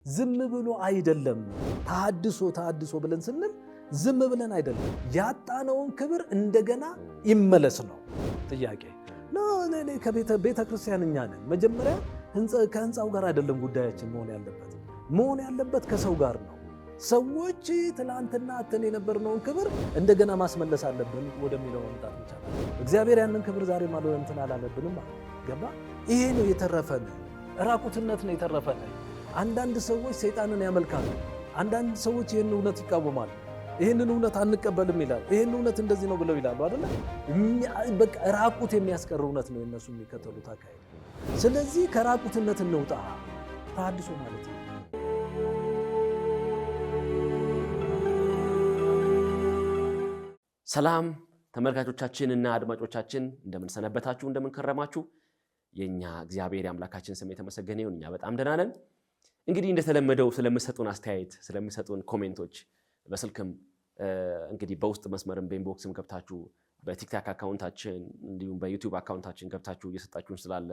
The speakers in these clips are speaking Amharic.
ዝም ብሎ አይደለም። ተሐድሶ ብለን ስንል ዝም ብለን አይደለም። ያጣነውን ክብር እንደገና ይመለስ ነው ጥያቄ። ቤተ ክርስቲያን እኛ ነን። መጀመሪያ ከህንፃው ጋር አይደለም ጉዳያችን መሆን ያለበት ከሰው ጋር ነው። ሰዎች ትላንትና አተን የነበርነውን ክብር እንደገና ማስመለስ አለብን ወደሚለው መምጣት ይቻላል። እግዚአብሔር ያንን ክብር ዛሬ ማለት እንትን አላለብንም። ገባ? ይሄ ነው የተረፈን። ራቁትነት ነው የተረፈን። አንዳንድ ሰዎች ሰይጣንን ያመልካሉ። አንዳንድ ሰዎች ይህን እውነት ይቃወማሉ። ይህንን እውነት አንቀበልም ይላሉ። ይህን እውነት እንደዚህ ነው ብለው ይላሉ አይደለ? በቃ ራቁት የሚያስቀር እውነት ነው የነሱ የሚከተሉት አካሄድ። ስለዚህ ከራቁትነት እንውጣ። ተሐድሶ ማለት ነው። ሰላም ተመልካቾቻችንና አድማጮቻችን፣ እንደምን ሰነበታችሁ? እንደምን ከረማችሁ? የኛ እግዚአብሔር አምላካችን ስም የተመሰገነ ይሁን። እኛ በጣም ደህና ነን። እንግዲህ እንደተለመደው ስለምሰጡን አስተያየት፣ ስለምሰጡን ኮሜንቶች በስልክም እንግዲህ በውስጥ መስመርም በኢንቦክስም ገብታችሁ በቲክታክ አካውንታችን እንዲሁም በዩቲዩብ አካውንታችን ገብታችሁ እየሰጣችሁን ስላለ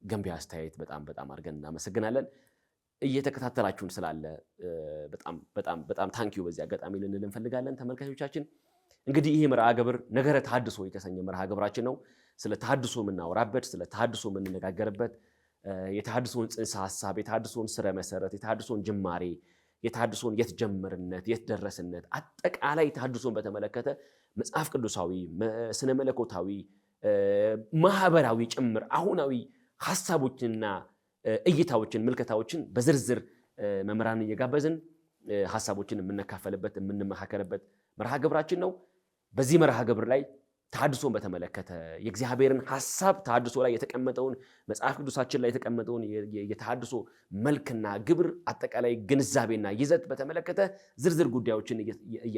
ገንቢ አስተያየት በጣም አድርገን እናመሰግናለን። እየተከታተላችሁን ስላለ በጣም ታንኪዩ በዚህ አጋጣሚ ልንል እንፈልጋለን። ተመልካቾቻችን እንግዲህ ይሄ መርሃ ግብር ነገረ ተሐድሶ የተሰኘ መርሃ ግብራችን ነው። ስለ ተሐድሶ የምናወራበት፣ ስለ ተሐድሶ የምንነጋገርበት፣ የተሐድሶን ጽንሰ ሐሳብ፣ የተሐድሶን ስረ መሰረት፣ የተሐድሶን ጅማሬ፣ የተሐድሶን የት ጀመርነት፣ የት ደረስነት፣ አጠቃላይ ተሐድሶን በተመለከተ መጽሐፍ ቅዱሳዊ፣ ስነ መለኮታዊ፣ ማህበራዊ ጭምር አሁናዊ ሐሳቦችንና እይታዎችን፣ ምልከታዎችን በዝርዝር መምህራንን እየጋበዝን ሐሳቦችን የምንካፈልበት የምንመካከርበት መርሃ ግብራችን ነው። በዚህ መርሃ ግብር ላይ ተሐድሶን በተመለከተ የእግዚአብሔርን ሐሳብ ተሐድሶ ላይ የተቀመጠውን መጽሐፍ ቅዱሳችን ላይ የተቀመጠውን የተሐድሶ መልክና ግብር አጠቃላይ ግንዛቤና ይዘት በተመለከተ ዝርዝር ጉዳዮችን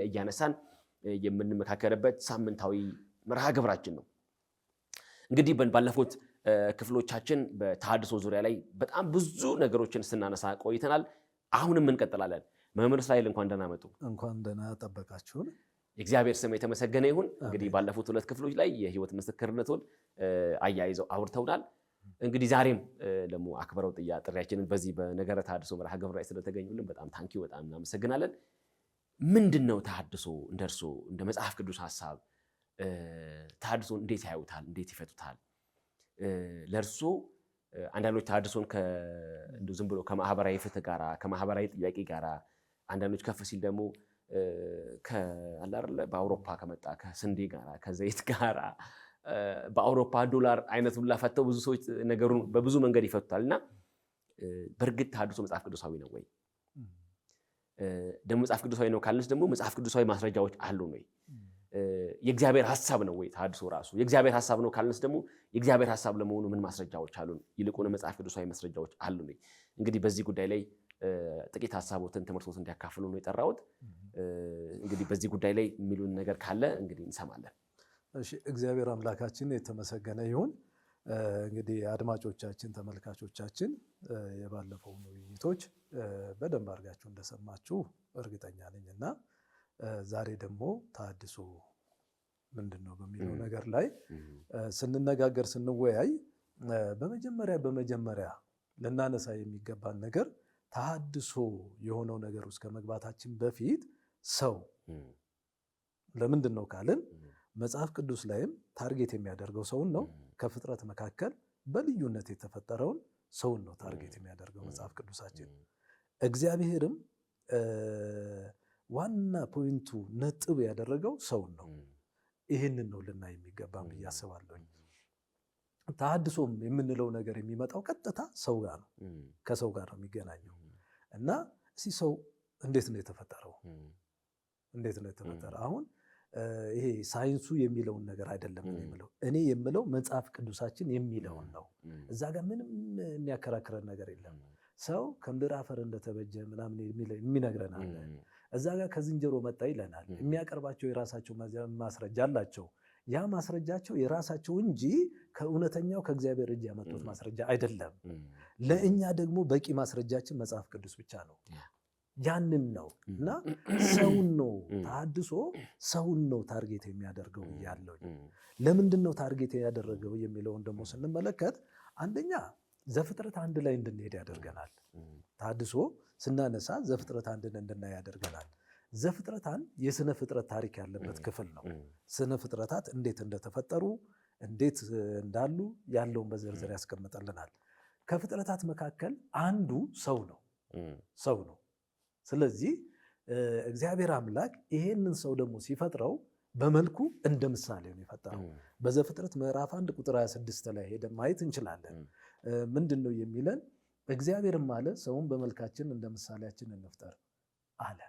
እያነሳን የምንመካከርበት ሳምንታዊ መርሃ ግብራችን ነው። እንግዲህ ባለፉት ክፍሎቻችን በተሐድሶ ዙሪያ ላይ በጣም ብዙ ነገሮችን ስናነሳ ቆይተናል። አሁንም እንቀጥላለን። መምህር እስራኤል እንኳን ደህና መጡ። እንኳን ደህና ጠበቃችሁን። የእግዚአብሔር ስም የተመሰገነ ይሁን። እንግዲህ ባለፉት 2 ክፍሎች ላይ የህይወት ምስክርነቱን አያይዘው አውርተውናል። እንግዲህ ዛሬም ደግሞ አክብረው ጥሪያችንን በዚህ በነገረ ተሐድሶ መርሃ ግብር ላይ ስለተገኙልን በጣም ታንኪዩ በጣም እናመሰግናለን። ምንድነው ተሐድሶ? እንደርሶ እንደ መጽሐፍ ቅዱስ ሐሳብ ተሐድሶን እንዴት ያዩታል? እንዴት ይፈቱታል? ለእርሶ አንዳንዶች ተሐድሶን ዝም ብሎ ከማህበራዊ ፍትህ ጋራ ከማህበራዊ ጥያቄ ጋራ፣ አንዳንዶች ከፍ ሲል ደግሞ በአውሮፓ ከመጣ ከስንዴ ጋራ ከዘይት ጋራ በአውሮፓ ዶላር አይነት ሁላ ፈተው ብዙ ሰዎች ነገሩን በብዙ መንገድ ይፈቱታልና በእርግጥ ተሐድሶ መጽሐፍ ቅዱሳዊ ነው ወይ? ደግሞ መጽሐፍ ቅዱሳዊ ነው ካልንስ ደግሞ መጽሐፍ ቅዱሳዊ ማስረጃዎች አሉ ወይ? የእግዚአብሔር ሐሳብ ነው ወይ ተሐድሶ ራሱ? የእግዚአብሔር ሐሳብ ነው ካልንስ ደግሞ የእግዚአብሔር ሐሳብ ለመሆኑ ምን ማስረጃዎች አሉ? ይልቁን መጽሐፍ ቅዱሳዊ ማስረጃዎች አሉ ወይ? እንግዲህ በዚህ ጉዳይ ላይ ጥቂት ሐሳቦትን ትምህርቶትን እንዲያካፍሉ ነው የጠራሁት። እንግዲህ በዚህ ጉዳይ ላይ የሚሉን ነገር ካለ እንግዲህ እንሰማለን። እሺ፣ እግዚአብሔር አምላካችን የተመሰገነ ይሁን። እንግዲህ አድማጮቻችን፣ ተመልካቾቻችን የባለፈውን ውይይቶች በደንብ አድርጋችሁ እንደሰማችሁ እርግጠኛ ነኝና ዛሬ ደግሞ ተሐድሶ ምንድነው በሚለው ነገር ላይ ስንነጋገር ስንወያይ በመጀመሪያ ልናነሳ የሚገባን ነገር ተሐድሶ የሆነው ነገር ውስጥ ከመግባታችን በፊት ሰው ለምንድን ነው ካልን መጽሐፍ ቅዱስ ላይም ታርጌት የሚያደርገው ሰውን ነው። ከፍጥረት መካከል በልዩነት የተፈጠረውን ሰውን ነው ታርጌት የሚያደርገው መጽሐፍ ቅዱሳችን። እግዚአብሔርም ዋና ፖይንቱ ነጥብ ያደረገው ሰውን ነው። ይህንን ነው ልናይ የሚገባን ብዬ አስባለሁ። ተሐድሶም የምንለው ነገር የሚመጣው ቀጥታ ሰው ጋር ነው፣ ከሰው ጋር ነው የሚገናኘው እና እስኪ ሰው እንዴት ነው የተፈጠረው? አሁን ይሄ ሳይንሱ የሚለውን ነገር አይደለም እኔ የምለው መጽሐፍ ቅዱሳችን የሚለውን ነው። እዛ ጋር ምንም የሚያከራክረን ነገር የለም። ሰው ከምድር አፈር እንደተበጀ ምናምን የሚነግረን አለ። እዛ ጋር ከዝንጀሮ መጣ ይለናል። የሚያቀርባቸው የራሳቸው ማስረጃ አላቸው። ያ ማስረጃቸው የራሳቸው እንጂ ከእውነተኛው ከእግዚአብሔር እጅ ያመጡት ማስረጃ አይደለም። ለእኛ ደግሞ በቂ ማስረጃችን መጽሐፍ ቅዱስ ብቻ ነው። ያንን ነው እና ሰውን ነው ተሐድሶ ሰውን ነው ታርጌት የሚያደርገው ያለው። ለምንድን ነው ታርጌት ያደረገው የሚለውን ደግሞ ስንመለከት አንደኛ ዘፍጥረት 1 ላይ እንድንሄድ ያደርገናል። ተሐድሶ ስናነሳ ዘፍጥረት አንድን እንድናይ ያደርገናል። ዘፍጥረት አንድ የስነ ፍጥረት ታሪክ ያለበት ክፍል ነው። ስነ ፍጥረታት እንዴት እንደተፈጠሩ እንዴት እንዳሉ ያለውን በዝርዝር ያስቀምጠልናል። ከፍጥረታት መካከል አንዱ ሰው ነው። ስለዚህ እግዚአብሔር አምላክ ይሄንን ሰው ደግሞ ሲፈጥረው በመልኩ እንደ ምሳሌ ነው የፈጠረው። በዘፍጥረት ምዕራፍ 1 ቁጥር 26 ላይ ሄደን ማየት እንችላለን። ምንድን ነው የሚለን? እግዚአብሔርም አለ ሰውን በመልካችን እንደ ምሳሌያችን እንፍጠር አለ።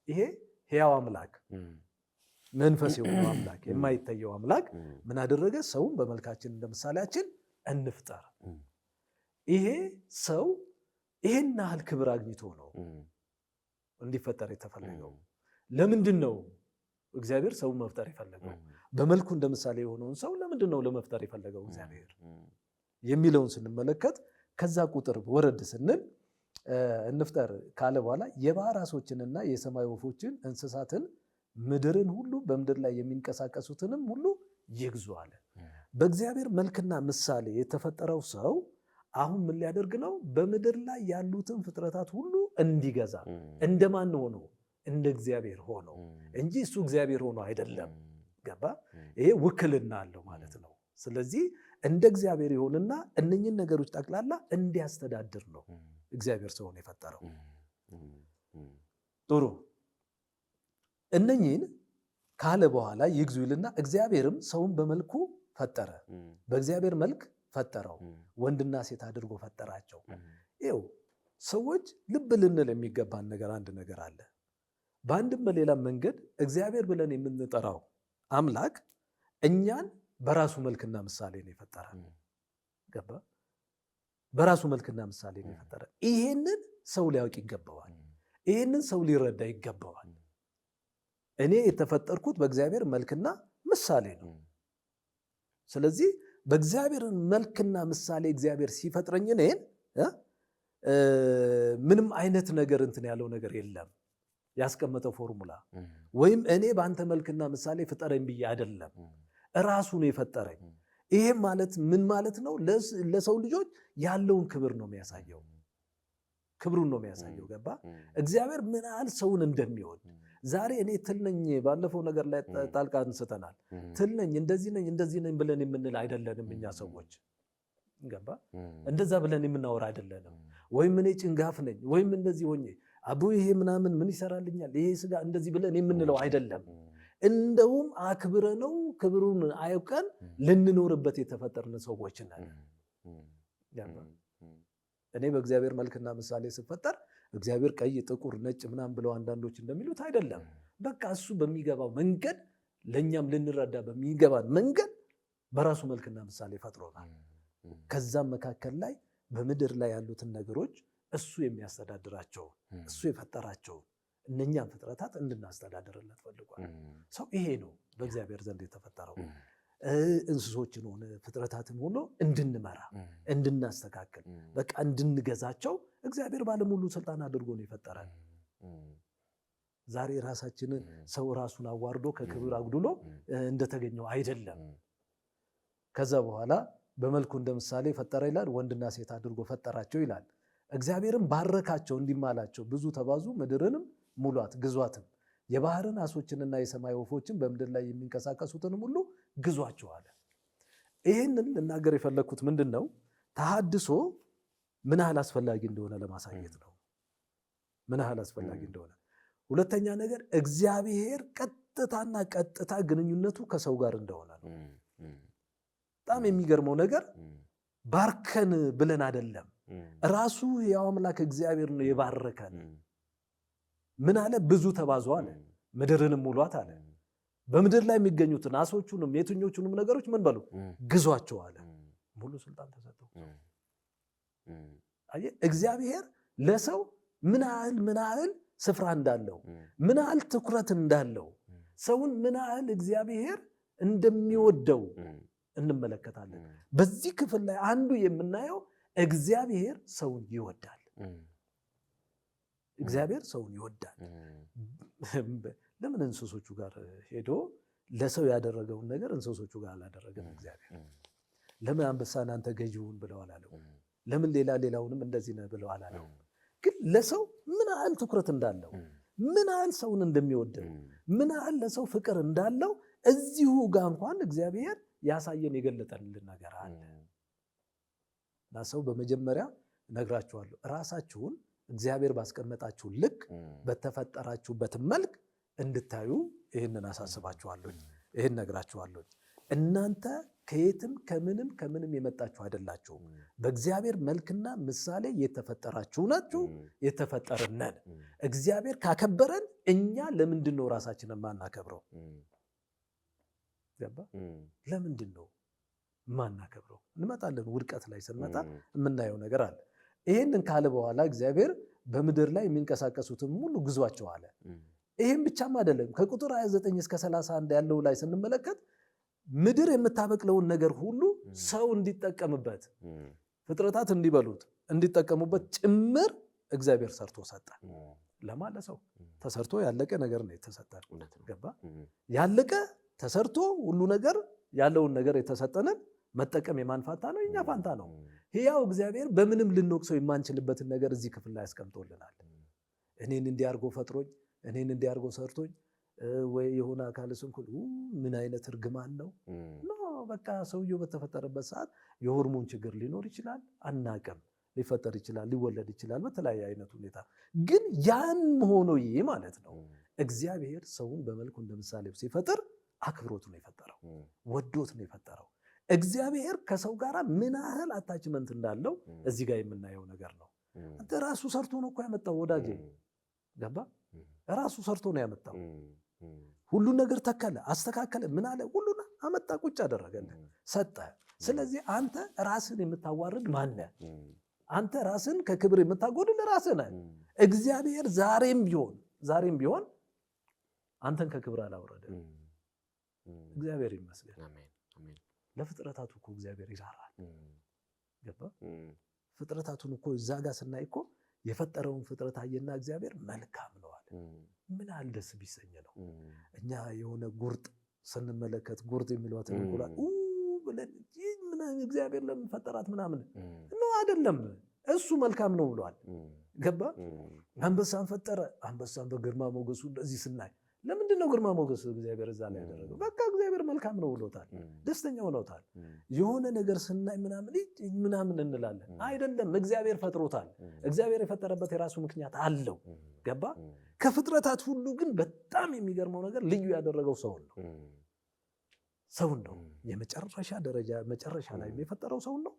ይሄ ሕያው አምላክ መንፈስ የሆነው አምላክ የማይታየው አምላክ ምን አደረገ? ሰውን በመልካችን እንደ ምሳሌያችን እንፍጠር። ይሄ ሰው ይሄን ያህል ክብር አግኝቶ ነው እንዲፈጠር የተፈለገው። ለምንድን ነው እግዚአብሔር ሰውን መፍጠር የፈለገው? በመልኩ እንደ ምሳሌ የሆነውን ሰው ለምንድን ነው ለመፍጠር የፈለገው እግዚአብሔር የሚለውን ስንመለከት ከዛ ቁጥር ወረድ ስንል እንፍጠር ካለ በኋላ የባህር ዓሦችንና የሰማይ ወፎችን፣ እንስሳትን፣ ምድርን ሁሉ በምድር ላይ የሚንቀሳቀሱትንም ሁሉ ይግዙ አለ። በእግዚአብሔር መልክና ምሳሌ የተፈጠረው ሰው አሁን ምን ሊያደርግ ነው? በምድር ላይ ያሉትን ፍጥረታት ሁሉ እንዲገዛ። እንደማን ሆኖ? እንደ እግዚአብሔር ሆኖ እንጂ እሱ እግዚአብሔር ሆኖ አይደለም። ገባ? ይሄ ውክልና አለው ማለት ነው። ስለዚህ እንደ እግዚአብሔር ይሆንና እነኝን ነገሮች ጠቅላላ እንዲያስተዳድር ነው እግዚአብሔር ሰውን የፈጠረው። ጥሩ። እነኝን ካለ በኋላ ይግዙ ይልና እግዚአብሔርም ሰውን በመልኩ ፈጠረ፣ በእግዚአብሔር መልክ ፈጠረው፣ ወንድና ሴት አድርጎ ፈጠራቸው። ይኸው ሰዎች ልብ ልንል የሚገባን ነገር አንድ ነገር አለ። በአንድም በሌላም መንገድ እግዚአብሔር ብለን የምንጠራው አምላክ እኛን በራሱ መልክና ምሳሌ ነው የፈጠረ። ገባ? በራሱ መልክና ምሳሌ ነው የፈጠረ። ይሄንን ሰው ሊያውቅ ይገባዋል። ይሄንን ሰው ሊረዳ ይገባዋል። እኔ የተፈጠርኩት በእግዚአብሔር መልክና ምሳሌ ነው። ስለዚህ በእግዚአብሔር መልክና ምሳሌ እግዚአብሔር ሲፈጥረኝ እኔን ምንም አይነት ነገር እንትን ያለው ነገር የለም ያስቀመጠው ፎርሙላ፣ ወይም እኔ በአንተ መልክና ምሳሌ ፍጠረኝ ብዬ አይደለም፣ እራሱ ነው የፈጠረኝ። ይሄም ማለት ምን ማለት ነው? ለሰው ልጆች ያለውን ክብር ነው የሚያሳየው፣ ክብሩን ነው የሚያሳየው። ገባ? እግዚአብሔር ምን ያህል ሰውን እንደሚወድ። ዛሬ እኔ ትል ነኝ፣ ባለፈው ነገር ላይ ጣልቃ እንስተናል። ትል ነኝ፣ እንደዚህ ነኝ ብለን የምንል አይደለንም እኛ ሰዎች። ገባ? እንደዛ ብለን የምናወራ አይደለንም። ወይም እኔ ጭንጋፍ ነኝ፣ ወይም እንደዚህ ሆኜ አቡ ይሄ ምናምን ምን ይሰራልኛል ይሄ ስጋ እንደዚህ ብለን የምንለው አይደለም። እንደውም አክብረ ነው ክብሩን አያውቀን ልንኖርበት የተፈጠርን ሰዎች ነን። እኔ በእግዚአብሔር መልክና ምሳሌ ስፈጠር እግዚአብሔር ቀይ፣ ጥቁር፣ ነጭ ምናምን ብለው አንዳንዶች እንደሚሉት አይደለም። በቃ እሱ በሚገባው መንገድ ለእኛም ልንረዳ በሚገባን መንገድ በራሱ መልክና ምሳሌ ፈጥሮናል። ከዛም መካከል ላይ በምድር ላይ ያሉትን ነገሮች እሱ የሚያስተዳድራቸው እሱ የፈጠራቸው እነኛን ፍጥረታት እንድናስተዳድርለት ፈልጓል። ሰው ይሄ ነው በእግዚአብሔር ዘንድ የተፈጠረው። እንስሶችን ሆነ ፍጥረታትን ሆኖ እንድንመራ፣ እንድናስተካክል፣ በቃ እንድንገዛቸው እግዚአብሔር ባለሙሉ ስልጣን አድርጎ ነው የፈጠረን። ዛሬ ራሳችንን ሰው ራሱን አዋርዶ ከክብር አጉድሎ እንደተገኘው አይደለም። ከዛ በኋላ በመልኩ እንደ ምሳሌ ፈጠረ ይላል፣ ወንድና ሴት አድርጎ ፈጠራቸው ይላል። እግዚአብሔርም ባረካቸው እንዲማላቸው ብዙ ተባዙ፣ ምድርንም ሙሏት፣ ግዟትም፣ የባህርን ዓሦችንና የሰማይ ወፎችን በምድር ላይ የሚንቀሳቀሱትንም ሁሉ ግዟቸው አለ። ይህንን ልናገር የፈለግኩት ምንድን ነው? ተሐድሶ ምን ያህል አስፈላጊ እንደሆነ ለማሳየት ነው። ምን ያህል አስፈላጊ እንደሆነ። ሁለተኛ ነገር እግዚአብሔር ቀጥታ ግንኙነቱ ከሰው ጋር እንደሆነ ነው። በጣም የሚገርመው ነገር ባርከን ብለን አይደለም፣ ራሱ ያው አምላክ እግዚአብሔር ነው የባረከን። ምን አለ? ብዙ ተባዙ አለ፣ ምድርንም ሙሏት አለ። በምድር ላይ የሚገኙትን ዓሦቹንም የትኞቹንም ነገሮች ምን በሉ ግዟቸው አለ። ሙሉ ስልጣን ተሰጠው። አየህ፣ እግዚአብሔር ለሰው ምን ያህል ስፍራ እንዳለው፣ ምን ያህል ትኩረት እንዳለው፣ ሰውን ምን ያህል እግዚአብሔር እንደሚወደው እንመለከታለን። በዚህ ክፍል ላይ አንዱ የምናየው እግዚአብሔር ሰውን ይወዳል። እግዚአብሔር ሰውን ይወዳል። ለምን እንስሶቹ ጋር ሄዶ ለሰው ያደረገውን ነገር እንስሶቹ ጋር አላደረገም? እግዚአብሔር ለምን አንበሳን አንተ ገዢውን ብለው አላለው? ለምን ሌላውንም እንደዚህ ነህ ብለው አላለው? ግን ለሰው ምን ያህል ትኩረት እንዳለው፣ ምን ያህል ሰውን እንደሚወደው፣ ምን ያህል ለሰው ፍቅር እንዳለው እዚሁ ጋር እንኳን እግዚአብሔር ያሳየን የገለጠልን ነገር አለ። እና ሰው በመጀመሪያ ነግራችኋለሁ፣ ራሳችሁን እግዚአብሔር ባስቀመጣችሁ ልክ በተፈጠራችሁበት መልክ እንድታዩ ይህንን አሳስባችኋለሁ፣ ይህን ነግራችኋለሁ። እናንተ ከየትም ከምንም የመጣችሁ አይደላችሁም። በእግዚአብሔር መልክና ምሳሌ የተፈጠራችሁ ናችሁ፣ የተፈጠርን ነን። እግዚአብሔር ካከበረን እኛ ለምንድን ነው ራሳችንን ማናከብረው? ገባ? ለምንድን ነው ማናከብረው? እንመጣለን። ውድቀት ላይ ስንመጣ የምናየው ነገር አለ። ይህንን ካለ በኋላ እግዚአብሔር በምድር ላይ የሚንቀሳቀሱትን ሙሉ ግዟቸው አለ። ይህም ብቻም አይደለም። ከቁጥር 29 እስከ 31 ያለው ላይ ስንመለከት ምድር የምታበቅለውን ነገር ሁሉ ሰው እንዲጠቀምበት፣ ፍጥረታት እንዲበሉት እንዲጠቀሙበት ጭምር እግዚአብሔር ሰርቶ ሰጠ። ለማን? ለሰው ተሰርቶ ያለቀ ነገር ነው የተሰጠን። ገባ? ያለቀ ተሰርቶ ሁሉ ነገር ያለውን ነገር የተሰጠንን መጠቀም የማን ፋንታ ነው? የኛ ፋንታ ነው። ሕያው እግዚአብሔር በምንም ልንወቅሰው የማንችልበትን ነገር እዚህ ክፍል ላይ ያስቀምጦልናል። እኔን እንዲያርጎ ፈጥሮኝ፣ እኔን እንዲያርጎ ሰርቶኝ ወይ የሆነ አካል ስንኩል ምን አይነት እርግማን ነው? በቃ ሰውየው በተፈጠረበት ሰዓት የሆርሞን ችግር ሊኖር ይችላል፣ አናቅም። ሊፈጠር ይችላል፣ ሊወለድ ይችላል በተለያየ አይነት ሁኔታ። ግን ያን ሆኖ ይህ ማለት ነው እግዚአብሔር ሰውን በመልኩ እንደ ምሳሌው ሲፈጥር አክብሮት ነው የፈጠረው፣ ወዶት ነው የፈጠረው። እግዚአብሔር ከሰው ጋር ምን ያህል አታችመንት እንዳለው እዚህ ጋር የምናየው ነገር ነው። አንተ ራሱ ሰርቶ ነው እኮ ያመጣው ወዳጄ። ገባ? ራሱ ሰርቶ ነው ያመጣው። ሁሉን ነገር ተከለ፣ አስተካከለ፣ ምን አለ፣ ሁሉን አመጣ፣ ቁጭ አደረገልህ፣ ሰጠ። ስለዚህ አንተ ራስን የምታዋርድ ማን ነህ? አንተ ራስን ከክብር የምታጎድል ራስህ ነህ። እግዚአብሔር ዛሬም ቢሆን አንተን ከክብር አላወረደም። እግዚአብሔር ይመስገን። ለፍጥረታቱ እኮ እግዚአብሔር ይራራል። ገባ? ፍጥረታቱን እኮ እዛ ጋር ስናይ እኮ የፈጠረውን ፍጥረት አየና እግዚአብሔር መልካም ነው አለ። ምን ያህል ደስ ቢሰኝ ነው። እኛ የሆነ ጉርጥ ስንመለከት ጉርጥ የሚሏትን እንቁላል ብለን እግዚአብሔር ለምን ፈጠራት ምናምን ነው አይደለም። እሱ መልካም ነው ብሏል። ገባ? አንበሳን ፈጠረ። አንበሳን በግርማ ሞገሱ እንደዚህ ስናይ ለምንድን ነው ግርማ ሞገስ እግዚአብሔር እዛ ላይ ያደረገው? በቃ እግዚአብሔር መልካም ነው ብሎታል። ደስተኛ ሆኖታል። የሆነ ነገር ስናይ ምናምን እንላለን። አይደለም፣ እግዚአብሔር ፈጥሮታል። እግዚአብሔር የፈጠረበት የራሱ ምክንያት አለው። ገባ? ከፍጥረታት ሁሉ ግን በጣም የሚገርመው ነገር ልዩ ያደረገው ሰውን ነው። የመጨረሻ ደረጃ መጨረሻ ላይ የፈጠረው ሰውን ነው።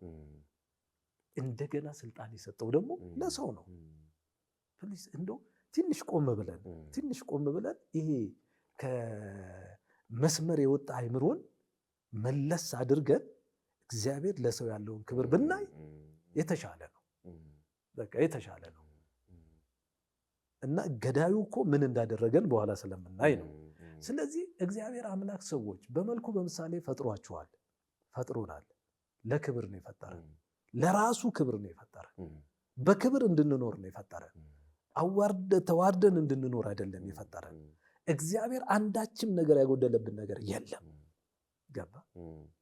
እንደገና ስልጣን የሰጠው ደግሞ ለሰው ነው። ፕሊዝ እንደው ትንሽ ቆም ብለን ይሄ ከመስመር የወጣ አይምሮን መለስ አድርገን እግዚአብሔር ለሰው ያለውን ክብር ብናይ የተሻለ ነው። በቃ የተሻለ ነው። እና ገዳዩ እኮ ምን እንዳደረገን በኋላ ስለምናይ ነው። ስለዚህ እግዚአብሔር አምላክ ሰዎች በመልኩ በምሳሌ ፈጥሮናል። ለክብር ነው የፈጠረን። ለራሱ ክብር ነው የፈጠረን። በክብር እንድንኖር ነው የፈጠረን። ተዋርደን እንድንኖር አይደለም የፈጠረን። እግዚአብሔር አንዳችም ነገር ያጎደለብን ነገር የለም። ገባ?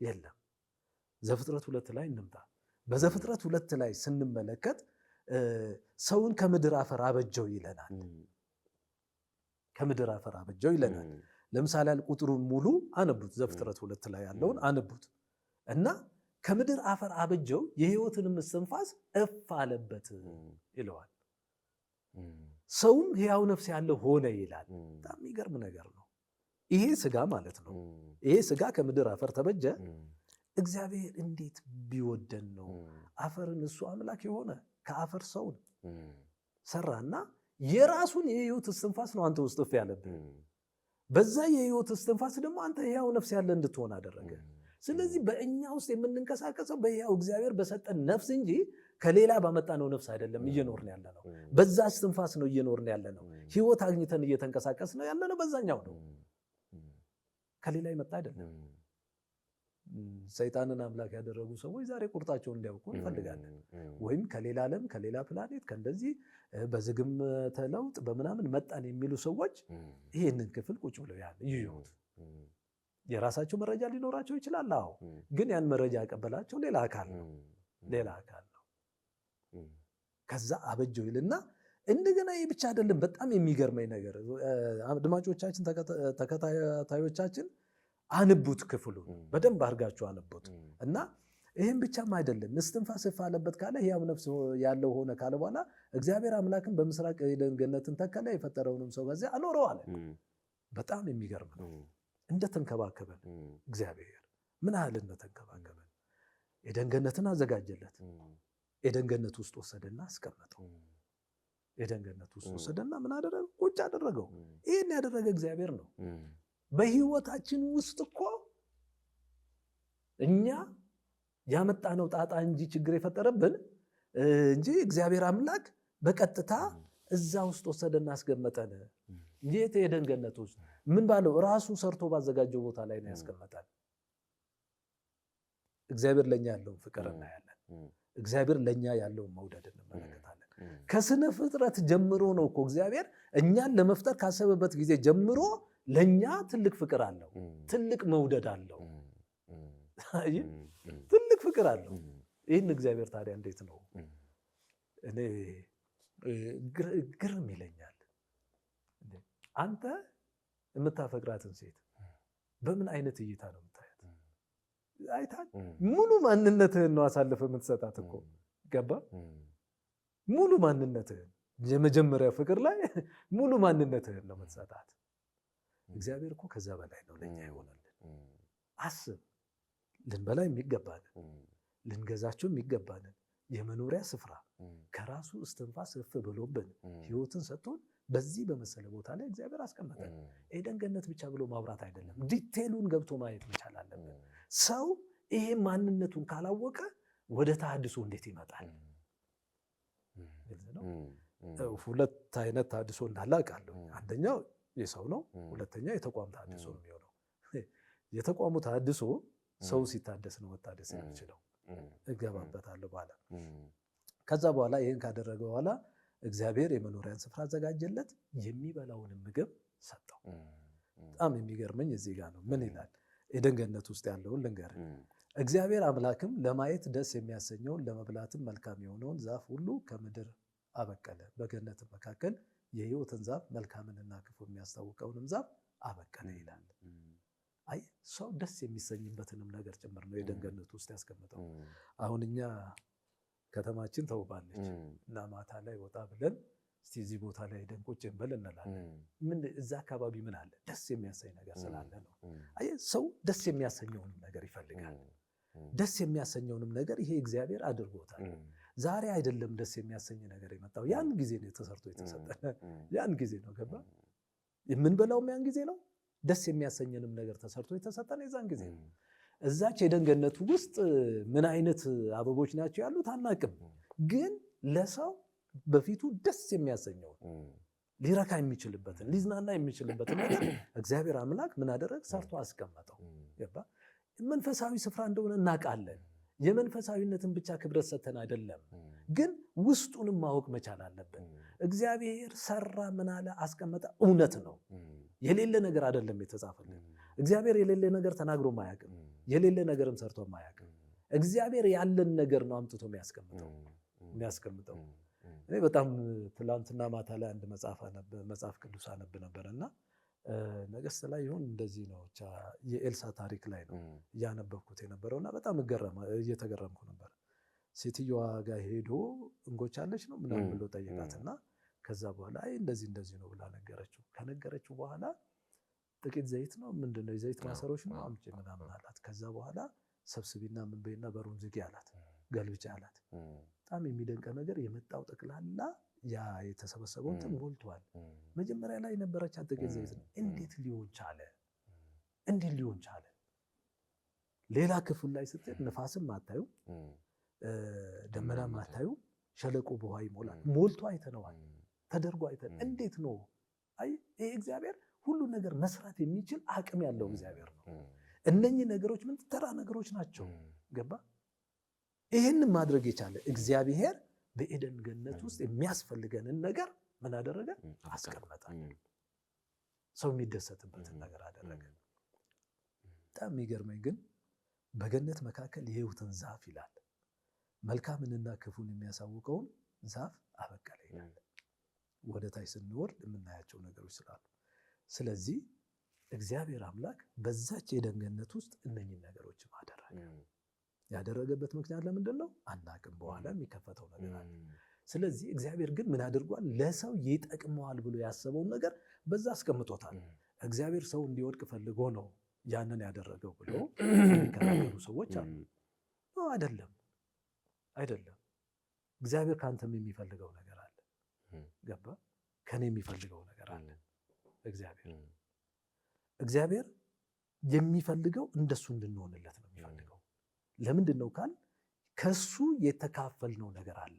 የለም። ዘፍጥረት 2 ላይ እንምጣ። በዘፍጥረት 2 ላይ ስንመለከት ሰውን ከምድር አፈር አበጀው ይለናል። ከምድር አፈር አበጀው ይለናል። ለምሳሌ ቁጥሩን ሙሉ አነቡት። ዘፍጥረት 2 ላይ ያለውን አነቡት እና ከምድር አፈር አበጀው የሕይወትንም እስትንፋስ እፍ አለበት ይለዋል። ሰውም ሕያው ነፍስ ያለው ሆነ ይላል። በጣም የሚገርም ነገር ነው። ይሄ ስጋ ማለት ነው። ይሄ ስጋ ከምድር አፈር ተበጀ። እግዚአብሔር እንዴት ቢወደን ነው አፈርን እሱ አምላክ የሆነ ከአፈር ሰውን ሰራና የራሱን የሕይወት እስትንፋስ ነው አንተ ውስጥ እፍ ያለብህ። በዛ የሕይወት እስትንፋስ ደግሞ አንተ ሕያው ነፍስ ያለ እንድትሆን አደረገ። ስለዚህ በእኛ ውስጥ የምንንቀሳቀሰው በሕያው እግዚአብሔር በሰጠን ነፍስ እንጂ ከሌላ ባመጣነው ነፍስ አይደለም እየኖርን ያለ ነው። በዛ እስትንፋስ ነው እየኖርን ያለ ነው። ሕይወት አግኝተን እየተንቀሳቀስ ነው ያለ ነው። በዛኛው ነው፣ ከሌላ ይመጣ አይደለም። ሰይጣንን አምላክ ያደረጉ ሰዎች ዛሬ ቁርጣቸውን እንዲያውቁ እንፈልጋለን። ወይም ከሌላ ዓለም ከሌላ ፕላኔት ከእንደዚህ በዝግመተ ለውጥ በምናምን መጣን የሚሉ ሰዎች ይህንን ክፍል ቁጭ ብለው ይዩት። የራሳቸው መረጃ ሊኖራቸው ይችላል። አዎ፣ ግን ያን መረጃ ያቀበላቸው ሌላ አካል ነው። ከዛ አበጀው ይልና እንደገና ይህ ብቻ አይደለም። በጣም የሚገርመኝ ነገር አድማጮቻችን፣ ተከታታዮቻችን አንቡት፣ ክፍሉን በደንብ አድርጋችሁ አንቡት እና ይህም ብቻም አይደለም። እስትንፋስ እፍ አለበት ካለ ሕያው ነፍስ ያለው ሆነ ካለ በኋላ እግዚአብሔር አምላክን በምስራቅ ኤደን ገነትን ተከለ፣ የፈጠረውንም ሰው በዚያ አኖረው አለ። በጣም የሚገርም ነው። እንደተንከባከበን እግዚአብሔር ምን ያህል እንደተንከባከበን ኤደን ገነትን አዘጋጀለት። ኤደን ገነት ውስጥ ወሰደና አስቀመጠው። ኤደን ገነት ውስጥ ወሰደና ምን አደረገው? ቁጭ አደረገው። ይህን ያደረገ እግዚአብሔር ነው። በህይወታችን ውስጥ እኮ እኛ ያመጣነው ጣጣ እንጂ ችግር የፈጠረብን እንጂ እግዚአብሔር አምላክ በቀጥታ እዛ ውስጥ ወሰደና አስቀመጠን። የት? ኤደን ገነት ውስጥ ምን ባለው ራሱ ሰርቶ ባዘጋጀው ቦታ ላይ ነው ያስቀመጠን። እግዚአብሔር ለኛ ያለውን ፍቅር እናያለን። እግዚአብሔር ለኛ ያለውን መውደድ እንመለከታለን። ከስነ ፍጥረት ጀምሮ ነው እኮ እግዚአብሔር እኛን ለመፍጠር ካሰበበት ጊዜ ጀምሮ ለኛ ትልቅ ፍቅር አለው፣ ትልቅ መውደድ አለው፣ ትልቅ ፍቅር አለው። ይህን እግዚአብሔር ታዲያ እንዴት ነው? እኔ ግርም ይለኛል። አንተ የምታፈቅራትን ሴት በምን አይነት እይታ ነው የምታያት? አይታል ሙሉ ማንነትህን ነው አሳልፈ የምትሰጣት እኮ ገባ? ሙሉ ማንነትህን የመጀመሪያ ፍቅር ላይ ሙሉ ማንነትህን ነው የምትሰጣት። እግዚአብሔር እኮ ከዛ በላይ ነው ለኛ ይሆናልን። አስብ፣ ልንበላ የሚገባንን ልንገዛቸው የሚገባንን የመኖሪያ ስፍራ ከራሱ እስትንፋስ እፍ ብሎብን ህይወትን ሰጥቶን በዚህ በመሰለ ቦታ ላይ እግዚአብሔር አስቀመጠን። ኤደን ገነት ብቻ ብሎ ማውራት አይደለም፣ ዲቴሉን ገብቶ ማየት መቻል አለብን። ሰው ይሄ ማንነቱን ካላወቀ ወደ ተሐድሶ እንዴት ይመጣል? ሁለት አይነት ተሐድሶ እንዳለ አውቃለሁ። አንደኛው የሰው ነው፣ ሁለተኛው የተቋም ተሐድሶ ነው የሚሆነው። የተቋሙ ተሐድሶ ሰው ሲታደስ ነው መታደስ የሚችለው። እገባበታለሁ በኋላ። ከዛ በኋላ ይህን ካደረገ በኋላ እግዚአብሔር የመኖሪያን ስፍራ አዘጋጀለት፣ የሚበላውንም ምግብ ሰጠው። በጣም የሚገርመኝ እዚህ ጋር ነው። ምን ይላል? ኤደን ገነት ውስጥ ያለውን ልንገርህ። እግዚአብሔር አምላክም ለማየት ደስ የሚያሰኘውን ለመብላትም መልካም የሆነውን ዛፍ ሁሉ ከምድር አበቀለ፣ በገነትም መካከል የሕይወትን ዛፍ መልካምንና ክፉ የሚያስታውቀውንም ዛፍ አበቀለ ይላል። አይ ሰው ደስ የሚሰኝበትንም ነገር ጭምር ነው ኤደን ገነት ውስጥ ያስቀምጠው። አሁን እኛ ከተማችን ተውባለች እና ማታ ላይ ወጣ ብለን እስቲ እዚህ ቦታ ላይ ሄደን ቁጭ እንበል እንላለን። ምን እዛ አካባቢ ምን አለ? ደስ የሚያሰኝ ነገር ስላለ ነው። አይ ሰው ደስ የሚያሰኘውንም ነገር ይፈልጋል። ደስ የሚያሰኘውንም ነገር ይሄ እግዚአብሔር አድርጎታል። ዛሬ አይደለም ደስ የሚያሰኝ ነገር የመጣው፣ ያን ጊዜ ነው ተሰርቶ የተሰጠን። ያን ጊዜ ነው ገባ? የምንበላውም ያን ጊዜ ነው። ደስ የሚያሰኘንም ነገር ተሰርቶ የተሰጠን የዛን ጊዜ ነው። እዛች ኤደን ገነት ውስጥ ምን አይነት አበቦች ናቸው ያሉት አናቅም፣ ግን ለሰው በፊቱ ደስ የሚያሰኘውን ሊረካ የሚችልበትን ሊዝናና የሚችልበትን ነገር እግዚአብሔር አምላክ ምን አደረግ? ሰርቶ አስቀመጠው። ገባ? መንፈሳዊ ስፍራ እንደሆነ እናውቃለን። የመንፈሳዊነትን ብቻ ክብረት ሰተን አይደለም፣ ግን ውስጡንም ማወቅ መቻል አለብን። እግዚአብሔር ሰራ፣ ምን አለ? አስቀመጠ። እውነት ነው። የሌለ ነገር አይደለም የተጻፈልን። እግዚአብሔር የሌለ ነገር ተናግሮ ማያውቅም፣ የሌለ ነገርም ሰርቶ ማያውቅም። እግዚአብሔር ያለን ነገር ነው አምጥቶ የሚያስቀምጠው። እኔ በጣም ትላንትና ማታ ላይ አንድ መጽሐፍ ቅዱስ አነብ ነበርና ነገሥት ላይ ይሁን እንደዚህ ነው ብቻ የኤልሳ ታሪክ ላይ ነው እያነበብኩት የነበረውና በጣም እየተገረምኩ ነበር። ሴትዮዋ ጋር ሄዶ እንጎቻለች ነው ምናምን ብሎ ጠየቃትና ከዛ በኋላ አይ እንደዚህ ነው ብላ ነገረችው። ከነገረችው በኋላ ጥቂት ዘይት ነው ምንድነው የዘይት ማሰሮች ነው አምጪ ምናምን አላት። ከዛ በኋላ ሰብስቢና ምን በይና በሩን ዝጊ አላት፣ ገልብጫ አላት። በጣም የሚደንቀ ነገር የመጣው ጠቅላላ ያ የተሰበሰበው እንትን ሞልቷል። መጀመሪያ ላይ የነበረች ጥቂት ዘይት ነው። እንዴት ሊሆን ቻለ? ሌላ ክፍል ላይ ስትሄድ ነፋስም አታዩ፣ ደመናም አታዩ፣ ሸለቆ በውሃ ይሞላል። ሞልቶ አይተነዋል፣ ተደርጎ አይተን እንዴት ነው? አይ ይሄ እግዚአብሔር ሁሉ ነገር መስራት የሚችል አቅም ያለው እግዚአብሔር ነው። እነኚህ ነገሮች ምን ተራ ነገሮች ናቸው? ገባ? ይህንን ማድረግ የቻለ እግዚአብሔር በኤደን ገነት ውስጥ የሚያስፈልገንን ነገር ምን አደረገ? አስቀመጠ። ሰው የሚደሰትበትን ነገር አደረገ። በጣም የሚገርመኝ ግን በገነት መካከል የሕይወትን ዛፍ ይላል መልካምንና ክፉን የሚያሳውቀውን ዛፍ አበቀለ ይላል። ወደ ታች ስንወርድ የምናያቸው ነገሮች ስላሉ ስለዚህ እግዚአብሔር አምላክ በዛች የኤደን ገነት ውስጥ እነኚህን ነገሮች አደረገ። ያደረገበት ምክንያት ለምንድን ነው አናቅም። በኋላ የሚከፈተው ነገር አለ። ስለዚህ እግዚአብሔር ግን ምን አድርጓል? ለሰው ይጠቅመዋል ብሎ ያሰበውን ነገር በዛ አስቀምጦታል። እግዚአብሔር ሰው እንዲወድቅ ፈልጎ ነው ያንን ያደረገው ብሎ የሚከራከሩ ሰዎች አሉ። አይደለም፣ አይደለም። እግዚአብሔር ከአንተም የሚፈልገው ነገር አለ። ገባ? ከኔ የሚፈልገው ነገር አለ። እግዚአብሔር የሚፈልገው እንደሱ እንድንሆንለት ነው የሚፈልገው። ለምንድን ነው ካል ከሱ የተካፈልነው ነገር አለ።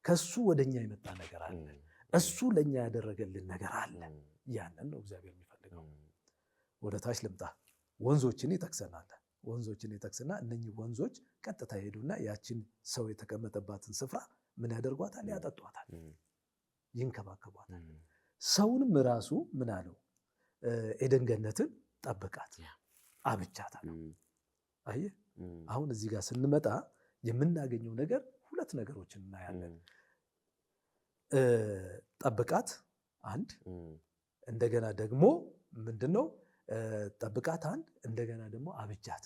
ከሱ ወደኛ የመጣ ነገር አለ። እሱ ለኛ ያደረገልን ነገር አለ። ያንን ነው እግዚአብሔር የሚፈልገው። ወደ ታች ልምጣ። ወንዞችን ይጠቅሰናል። ወንዞችን ይጠቅስና እነኚህ ወንዞች ቀጥታ ሄዱና ያችን ሰው የተቀመጠባትን ስፍራ ምን ያደርጓታል? ያጠጧታል፣ ይንከባከቧታል። ሰውንም ራሱ ምን አለው? ኤደን ገነትን ጠብቃት፣ አብቻታል። አየህ፣ አሁን እዚህ ጋር ስንመጣ የምናገኘው ነገር ሁለት ነገሮችን እናያለን። ጠብቃት አንድ፣ እንደገና ደግሞ ምንድነው? ጠብቃት አንድ፣ እንደገና ደግሞ አብጃት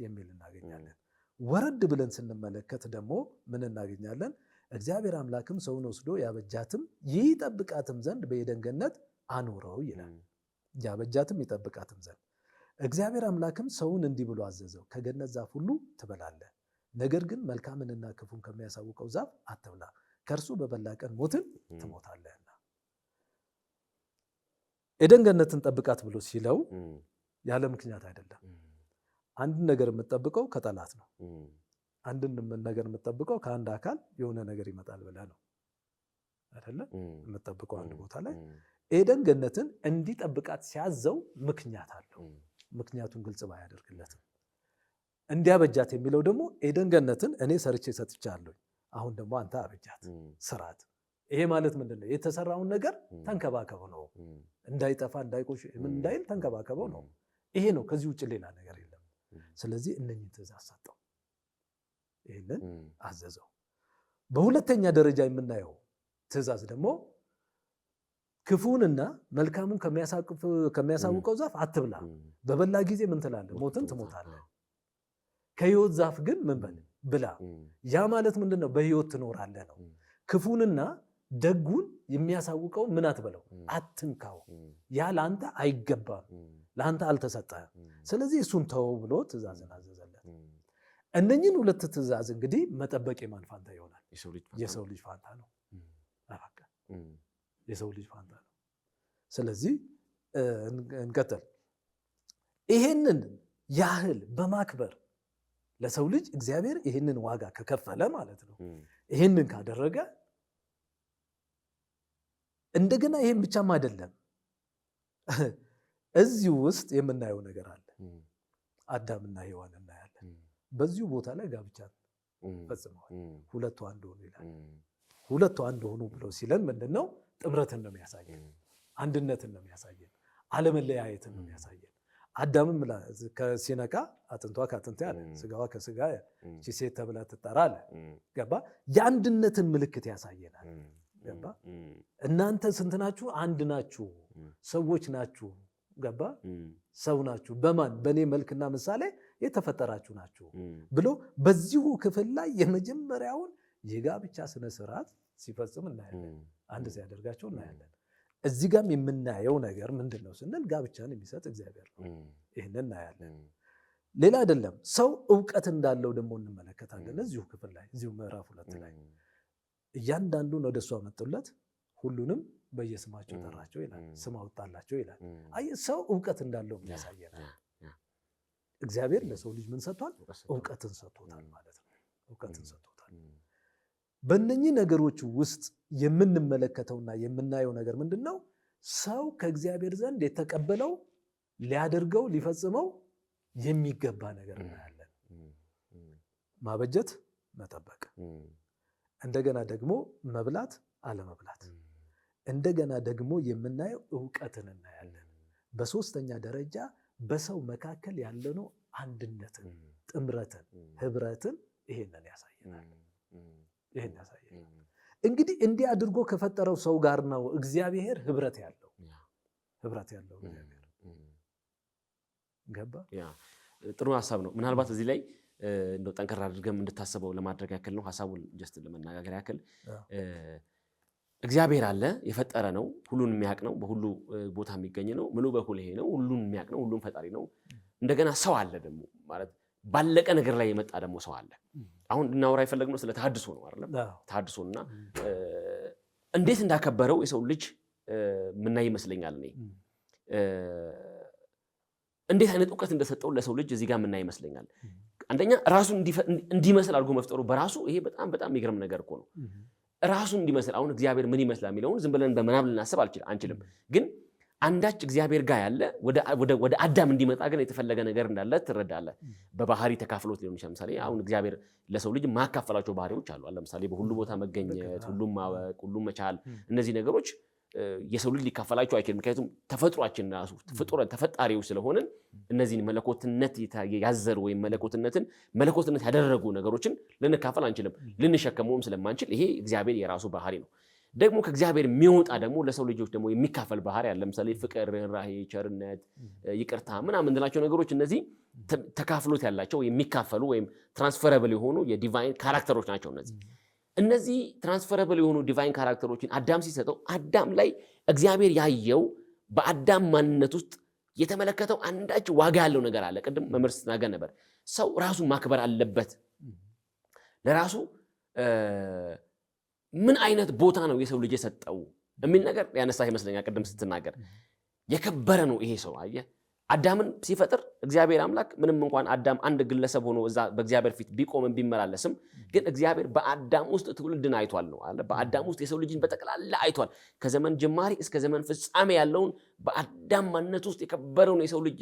የሚል እናገኛለን። ወረድ ብለን ስንመለከት ደግሞ ምን እናገኛለን? እግዚአብሔር አምላክም ሰውን ወስዶ ያበጃትም ይጠብቃትም ዘንድ በኤደን ገነት አኖረው ይላል። ያበጃትም ይጠብቃትም ዘንድ እግዚአብሔር አምላክም ሰውን እንዲህ ብሎ አዘዘው፣ ከገነት ዛፍ ሁሉ ትበላለህ፣ ነገር ግን መልካምንና ክፉን ከሚያሳውቀው ዛፍ አትብላ፣ ከእርሱ በበላ ቀን ሞትን ትሞታለህና። ኤደን ገነትን ጠብቃት ብሎ ሲለው ያለ ምክንያት አይደለም። አንድን ነገር የምትጠብቀው ከጠላት ነው። አንድን ነገር የምትጠብቀው ከአንድ አካል የሆነ ነገር ይመጣል ብለህ ነው አይደለ? የምትጠብቀው አንድ ቦታ ላይ ኤደን ገነትን እንዲጠብቃት ሲያዘው ምክንያት አለው። ምክንያቱን ግልጽ ባያደርግለትም እንዲያበጃት የሚለው ደግሞ ኤደን ገነትን እኔ ሰርቼ ሰጥቻለሁ፣ አሁን ደግሞ አንተ አበጃት፣ ስራት። ይሄ ማለት ምንድን ነው? የተሰራውን ነገር ተንከባከበው ነው፣ እንዳይጠፋ እንዳይቆሽ ምን እንዳይል ተንከባከበው ነው። ይሄ ነው፣ ከዚህ ውጭ ሌላ ነገር የለም። ስለዚህ እነኚህን ትእዛዝ ሰጠው፣ ይሄንን አዘዘው። በሁለተኛ ደረጃ የምናየው ትእዛዝ ደግሞ ክፉንና መልካሙን ከሚያሳውቀው ዛፍ አትብላ፣ በበላ ጊዜ ምን ትላለህ? ሞትን ትሞታለህ። ከሕይወት ዛፍ ግን ምን በል ብላ። ያ ማለት ምንድን ነው? በሕይወት ትኖራለህ ነው። ክፉንና ደጉን የሚያሳውቀው ምን አትበለው፣ አትንካው። ያ ለአንተ አይገባም፣ ለአንተ አልተሰጠህም። ስለዚህ እሱን ተወው ብሎ ትእዛዝን አዘዘለት። እነኝህን ሁለት ትእዛዝ እንግዲህ መጠበቅ የማን ፋንታ ይሆናል? የሰው ልጅ ፋንታ ነው። የሰው ልጅ ፋንታ ነው። ስለዚህ እንቀጥል። ይሄንን ያህል በማክበር ለሰው ልጅ እግዚአብሔር ይሄንን ዋጋ ከከፈለ ማለት ነው፣ ይሄንን ካደረገ እንደገና ይሄን ብቻም አይደለም፣ እዚሁ ውስጥ የምናየው ነገር አለ። አዳምና ሔዋን እናያለን። በዚሁ ቦታ ላይ ጋብቻን ፈጽመዋል። ሁለቱ አንድ ሆኑ ይላል። ሁለቱ አንድ ሆኑ ብሎ ሲለን ምንድን ነው? ጥምረትን ነው የሚያሳየን፣ አንድነትን ነው የሚያሳየን፣ አለመለያየትን ነው የሚያሳየን። አዳምም ሲነቃ አጥንቷ ከአጥንቴ አለ፣ ስጋዋ ከስጋ እቺ ሴት ተብላ ትጠራ አለ። ገባ? የአንድነትን ምልክት ያሳየናል። ገባ? እናንተ ስንት ናችሁ? አንድ ናችሁ፣ ሰዎች ናችሁ። ገባ? ሰው ናችሁ፣ በማን በእኔ መልክና ምሳሌ የተፈጠራችሁ ናችሁ ብሎ በዚሁ ክፍል ላይ የመጀመሪያውን የጋብቻ ስነ ስርዓት ሲፈጽም እናያለን። አንድ ሲያደርጋቸው እናያለን። እዚህ ጋም የምናየው ነገር ምንድን ነው ስንል ጋብቻን የሚሰጥ እግዚአብሔር ነው። ይህንን እናያለን። ሌላ አይደለም። ሰው እውቀት እንዳለው ደግሞ እንመለከታለን። እዚሁ ክፍል ላይ እዚሁ ምዕራፍ 2 ላይ እያንዳንዱን ወደ እሱ አመጡለት፣ ሁሉንም በየስማቸው ጠራቸው ይላል፣ ስም አወጣላቸው ይላል። አየህ፣ ሰው እውቀት እንዳለው ያሳየናል። እግዚአብሔር ለሰው ልጅ ምን ሰጥቷል? እውቀትን ሰጥቶታል ማለት ነው። እውቀትን ሰጥቶታል። በእነኚህ ነገሮች ውስጥ የምንመለከተውና የምናየው ነገር ምንድን ነው? ሰው ከእግዚአብሔር ዘንድ የተቀበለው ሊያደርገው ሊፈጽመው የሚገባ ነገር እናያለን። ማበጀት፣ መጠበቅ፣ እንደገና ደግሞ መብላት፣ አለመብላት፣ እንደገና ደግሞ የምናየው እውቀትን እናያለን። በሶስተኛ ደረጃ በሰው መካከል ያለነው አንድነትን፣ ጥምረትን፣ ህብረትን ይሄንን ያሳየናል። ይሄን ያሳየናል። እንግዲህ እንዲህ አድርጎ ከፈጠረው ሰው ጋር ነው እግዚአብሔር ህብረት ያለው እግዚአብሔር ገባ። ጥሩ ሐሳብ ነው። ምናልባት እዚህ ላይ እንደው ጠንከር አድርገም እንድታስበው ለማድረግ ያክል ነው ሐሳቡን ጀስት ለመናገር ያክል እግዚአብሔር አለ፣ የፈጠረ ነው፣ ሁሉን የሚያውቅ ነው፣ በሁሉ ቦታ የሚገኝ ነው፣ ሙሉ በኩል ይሄ ነው፣ ሁሉን የሚያውቅ ነው፣ ሁሉን ፈጣሪ ነው። እንደገና ሰው አለ ደግሞ ማለት ባለቀ ነገር ላይ የመጣ ደግሞ ሰው አለ። አሁን እንድናወራ የፈለግነው ስለ ተሐድሶ ነው አይደል? ተሐድሶና እንዴት እንዳከበረው የሰው ልጅ ምናይ ይመስለኛል። እኔ እንዴት አይነት ዕውቀት እንደሰጠው ለሰው ልጅ እዚህ ጋር ምናይ ይመስለኛል። አንደኛ ራሱን እንዲመስል አድርጎ መፍጠሩ በራሱ ይሄ በጣም በጣም የሚገርም ነገር እኮ ነው። ራሱን እንዲመስል አሁን እግዚአብሔር ምን ይመስላል የሚለውን ዝም ብለን በምናብ ልናስብ አንችልም። ግን አንዳች እግዚአብሔር ጋር ያለ ወደ አዳም እንዲመጣ ግን የተፈለገ ነገር እንዳለ ትረዳለህ። በባህሪ ተካፍሎት ሊሆን ይችላል። ምሳሌ አሁን እግዚአብሔር ለሰው ልጅ ማካፈላቸው ባህሪዎች አሉ። ለምሳሌ በሁሉ ቦታ መገኘት፣ ሁሉም ማወቅ፣ ሁሉም መቻል፣ እነዚህ ነገሮች የሰው ልጅ ሊካፈላቸው አይችልም። ምክንያቱም ተፈጥሯችን ራሱ ተፈጣሪው ስለሆንን እነዚህን መለኮትነት ያዘሩ ወይም መለኮትነት ያደረጉ ነገሮችን ልንካፈል አንችልም፣ ልንሸከመውም ስለማንችል ይሄ እግዚአብሔር የራሱ ባህሪ ነው። ደግሞ ከእግዚአብሔር የሚወጣ ደግሞ ለሰው ልጆች ደግሞ የሚካፈል ባህሪ አለ። ለምሳሌ ፍቅር፣ ርህራሄ፣ ቸርነት፣ ይቅርታ ምናምን እንላቸው ነገሮች እነዚህ ተካፍሎት ያላቸው የሚካፈሉ ወይም ትራንስፈረብል የሆኑ የዲቫይን ካራክተሮች ናቸው። እነዚህ ትራንስፈረብል የሆኑ ዲቫይን ካራክተሮችን አዳም ሲሰጠው አዳም ላይ እግዚአብሔር ያየው በአዳም ማንነት ውስጥ የተመለከተው አንዳች ዋጋ ያለው ነገር አለ። ቅድም መምህር ስትናገር ነበር። ሰው ራሱን ማክበር አለበት። ለራሱ ምን አይነት ቦታ ነው የሰው ልጅ የሰጠው የሚል ነገር ያነሳ ይመስለኛል። ቅድም ስትናገር የከበረ ነው ይሄ ሰው። አየህ አዳምን ሲፈጥር እግዚአብሔር አምላክ ምንም እንኳን አዳም አንድ ግለሰብ ሆኖ እዛ በእግዚአብሔር ፊት ቢቆምም ቢመላለስም ግን እግዚአብሔር በአዳም ውስጥ ትውልድን አይቷል ነው አለ። በአዳም ውስጥ የሰው ልጅን በጠቅላላ አይቷል። ከዘመን ጅማሬ እስከ ዘመን ፍጻሜ ያለውን በአዳም ማንነት ውስጥ የከበረውን የሰው ልጅ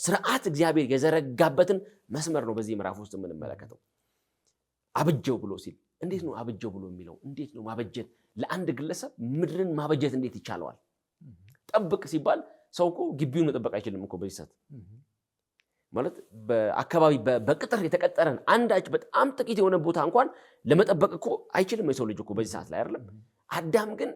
ስርዓት እግዚአብሔር የዘረጋበትን መስመር ነው በዚህ ምዕራፍ ውስጥ የምንመለከተው። አብጀው ብሎ ሲል እንዴት ነው አብጀው ብሎ የሚለው? እንዴት ነው ማበጀት? ለአንድ ግለሰብ ምድርን ማበጀት እንዴት ይቻለዋል? ጠብቅ ሲባል ሰው እኮ ግቢውን መጠበቅ አይችልም እኮ በዚህ ሰዓት ማለት በአካባቢ በቅጥር የተቀጠረን አንዳች በጣም ጥቂት የሆነ ቦታ እንኳን ለመጠበቅ እኮ አይችልም የሰው ልጅ እኮ በዚህ ሰዓት ላይ አይደለም። አዳም ግን